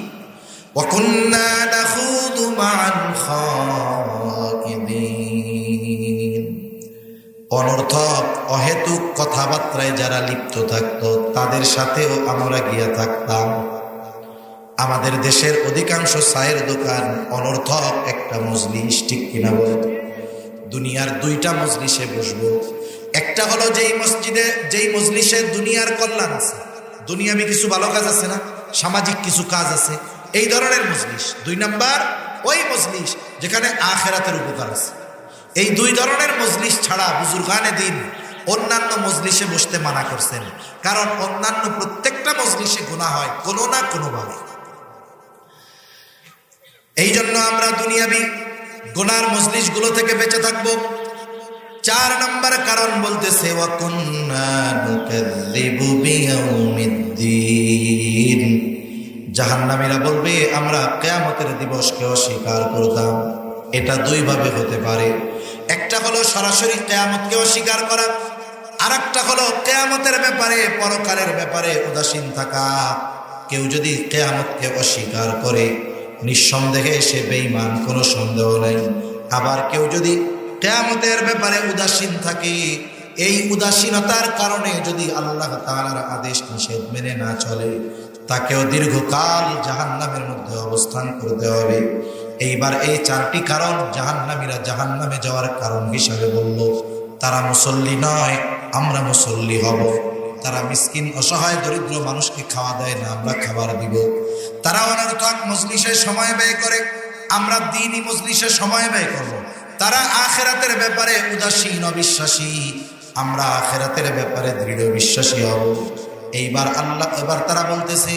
ওয়াকুন্না নাখুদু মা'আল খাইদিন, অনর্থক অহেতুক কথাবার্তায় যারা লিপ্ত থাকতো তাদের সাথেও আমরা গিয়া থাকতাম। আমাদের দেশের অধিকাংশ চায়ের দোকান অনর্থক একটা মজলিস, ঠিক কিনা বলেন? দুনিয়ার 2টা মজলিসে বসবো। একটা হলো যেই মসজিদে যেই মজলিসে দুনিয়ার কল্যাণ আছে, দুনিয়াবি কিছু ভালো কাজ আছে না, সামাজিক কিছু কাজ আছে, এই ধরনের মজলিস। 2 নাম্বার ওই মজলিস যেখানে আখিরাতের উপকার আছে। এই 2 ধরনের মজলিস ছাড়া বুজুর্গানে দিন অন্যান্য মজলিসে বসতে মানা করছেন, কারণ অন্যান্য প্রত্যেকটা মজলিসে গুনাহ হয় কোনো না কোনোভাবে। এই জন্য আমরা দুনিয়াবি গুনার মজলিসগুলো থেকে বেঁচে থাকবো। 4 নাম্বার কারণ বলতেছে ওয়াকুন্না নুকাযযিবু বিয়াউমিদ্দিন, জাহান্নামীরা বলবে আমরা কিয়ামতের দিবসকে অস্বীকার করতাম। এটা 2 ভাবে হতে পারে। একটা হলো সরাসরি কিয়ামতকে অস্বীকার করা, আর একটা হলো কিয়ামতের ব্যাপারে, পরকালের ব্যাপারে উদাসীন থাকা। কেউ যদি কিয়ামতকে অস্বীকার করে নিঃসন্দেহে সে বেঈমান, কোনো সন্দেহ নেই। আবার কেউ যদি কিয়ামতের ব্যাপারে উদাসীন থাকে, এই উদাসীনতার কারণে যদি আল্লাহ তাআলার আদেশ নিষেধ মেনে না চলে, তাকেও দীর্ঘকাল জাহান্নামের মধ্যে অবস্থান করতে হবে। এইবার এই 4টি কারণ জাহান্নামীরা জাহান্নামে যাওয়ার কারণ হিসাবে বলল। তারা মুসল্লি নয়, আমরা মুসল্লি হব। তারা মিসকিন অসহায় দরিদ্র মানুষকে খাওয়া দেয় না, আমরা খাবার দিব। তারা অনর্থক মজলিসে সময় ব্যয় করে, আমরা দ্বীনি মজলিসে সময় ব্যয় করব। তারা আখিরাতের ব্যাপারে উদাসীন অবিশ্বাসী, আমরা আখিরাতের ব্যাপারে দৃঢ় বিশ্বাসী হব। এবার তারা বলতেছে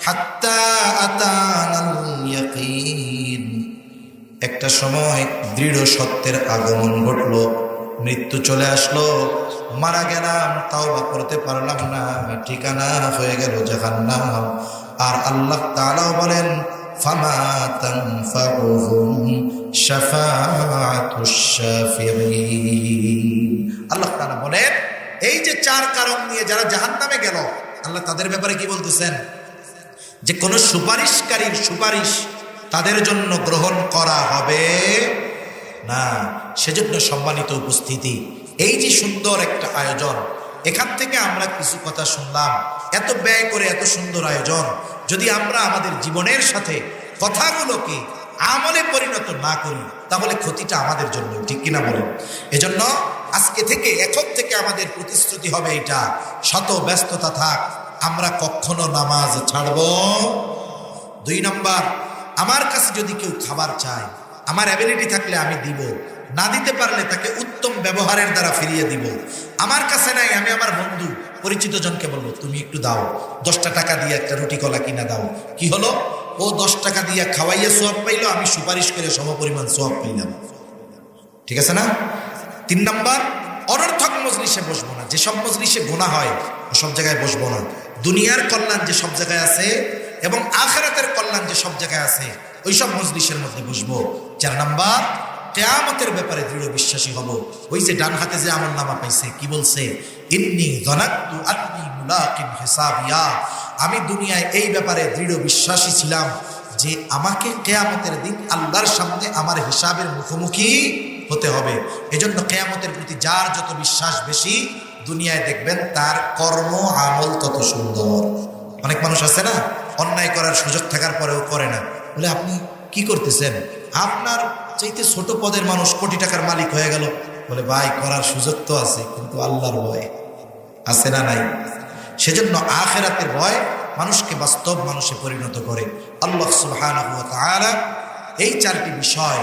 হাত্তা আতানাল ইয়াকিন, একটা সময় দৃঢ় সত্যের আগমন ঘটলো, মৃত্যু চলে আসলো, মারা গেলাম, তাওবা করতে পারলাম না, ঠিকানা হয়ে গেল জাহান্নাম। আর আল্লাহ তাআলা বলেন ফামা তানফাউহুম শাফাআতুশ শাফিঈন। আল্লাহ তাআলা বলেন এই যে 4 কারণ নিয়ে যারা জাহান্নামে গেল, আল্লাহ তাদের ব্যাপারে কি বলতেছেন? যে কোনো সুপারিশকারীর সুপারিশ তাদের জন্য গ্রহণ করা হবে না। সেজন্য সম্মানিত উপস্থিতি, এই যে সুন্দর একটা আয়োজন, এখান থেকে আমরা কিছু কথা শুনলাম। এত ব্যয় করে এত সুন্দর আয়োজন, যদি আমরা আমাদের জীবনের সাথে কথাগুলোকে আমলে পরিণত না করি, তাহলে ক্ষতিটা আমাদের জন্য, ঠিক কিনা বলেন? এজন্য আজকে থেকে, এখন থেকে আমাদের প্রতিশ্রুতি হবে এটা, শত ব্যস্ততা থাক, আমরা কখনো নামাজ ছাড়ব। 2 নাম্বার, আমার কাছে যদি কেউ খাবার চায়, আমার অ্যাবিলিটি থাকলে আমি দিব, না দিতে পারলে তাকে উত্তম ব্যবহারের দ্বারা ফিরিয়ে দিব। আমার কাছে নাই, আমি আমার বন্ধু পরিচিত জনকে বলবো তুমি একটু দাও, 10টা টাকা দিয়ে একটা রুটি কলা কিনা দাও। কি হলো? ও 10 টাকা দিয়ে খাওয়াইয়া সওয়াব পাইলো, আমি সুপারিশ করে সমপরিমাণ সওয়াব পাইলাম। ঠিক আছে না? 3 নাম্বার, অনর্থক মজলিসে বসবো না। যেসব মজলিসে গুনাহ হয় ওসব জায়গায় বসবো না। দুনিয়ার কল্যাণ যে সব জায়গায় আছে এবং আখিরাতের কল্যাণ যে সব জায়গায় আছে, ওইসব মজলিসের মধ্যে বসবো। 4 নাম্বার, কিয়ামতের ব্যাপারে দৃঢ় বিশ্বাসী হব। ওই যে ডান হাতে যে আমলনামা পাইছে, কি বলছে? ইন্নী যানাতু আন্নী মুলাকিন হিসাবিয়া, আমি দুনিয়ায় এই ব্যাপারে দৃঢ় বিশ্বাসী ছিলাম যে আমাকে কিয়ামতের দিন আল্লাহর সামনে আমার হিসাবের মুখোমুখি হতে হবে। এজন্য কিয়ামতের প্রতি যার যত বিশ্বাস বেশি, দুনিয়ায় দেখবেন তার কর্ম আমল তত সুন্দর। অনেক মানুষ আছে না, অন্যায় করার সুযোগ থাকার পরেও করে না। বলে আপনি কি করতেছেন? আপনার চাইতে ছোট পদের মানুষ কোটি টাকার মালিক হয়ে গেল। বলে ভাই, করার সুযোগ তো আছে, কিন্তু আল্লাহর ভয় আছে না নাই? সেজন্য আখিরাতের ভয় মানুষকে বাস্তব মানুষে পরিণত করে। আল্লাহ সুবহানাহু ওয়া তাআলা এই 4টি বিষয়,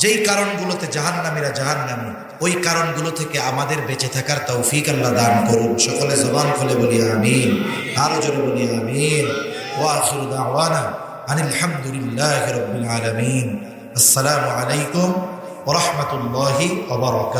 যেই কারণগুলোতে জাহান্নামীরা জাহান্নামী, ওই কারণগুলো থেকে আমাদের বেঁচে থাকার তৌফিক আল্লাহ দান করুন। সকলে জবান খুলে বলি আমিন, আরো জোরে বলি আমিন। ওয়া আখিরু দাওয়ানা আনিল হামদুলিল্লাহি রাব্বিল আলামিন। আসসালামু আলাইকুম ওয়া রাহমাতুল্লাহি ওয়া বারাকাতুহু।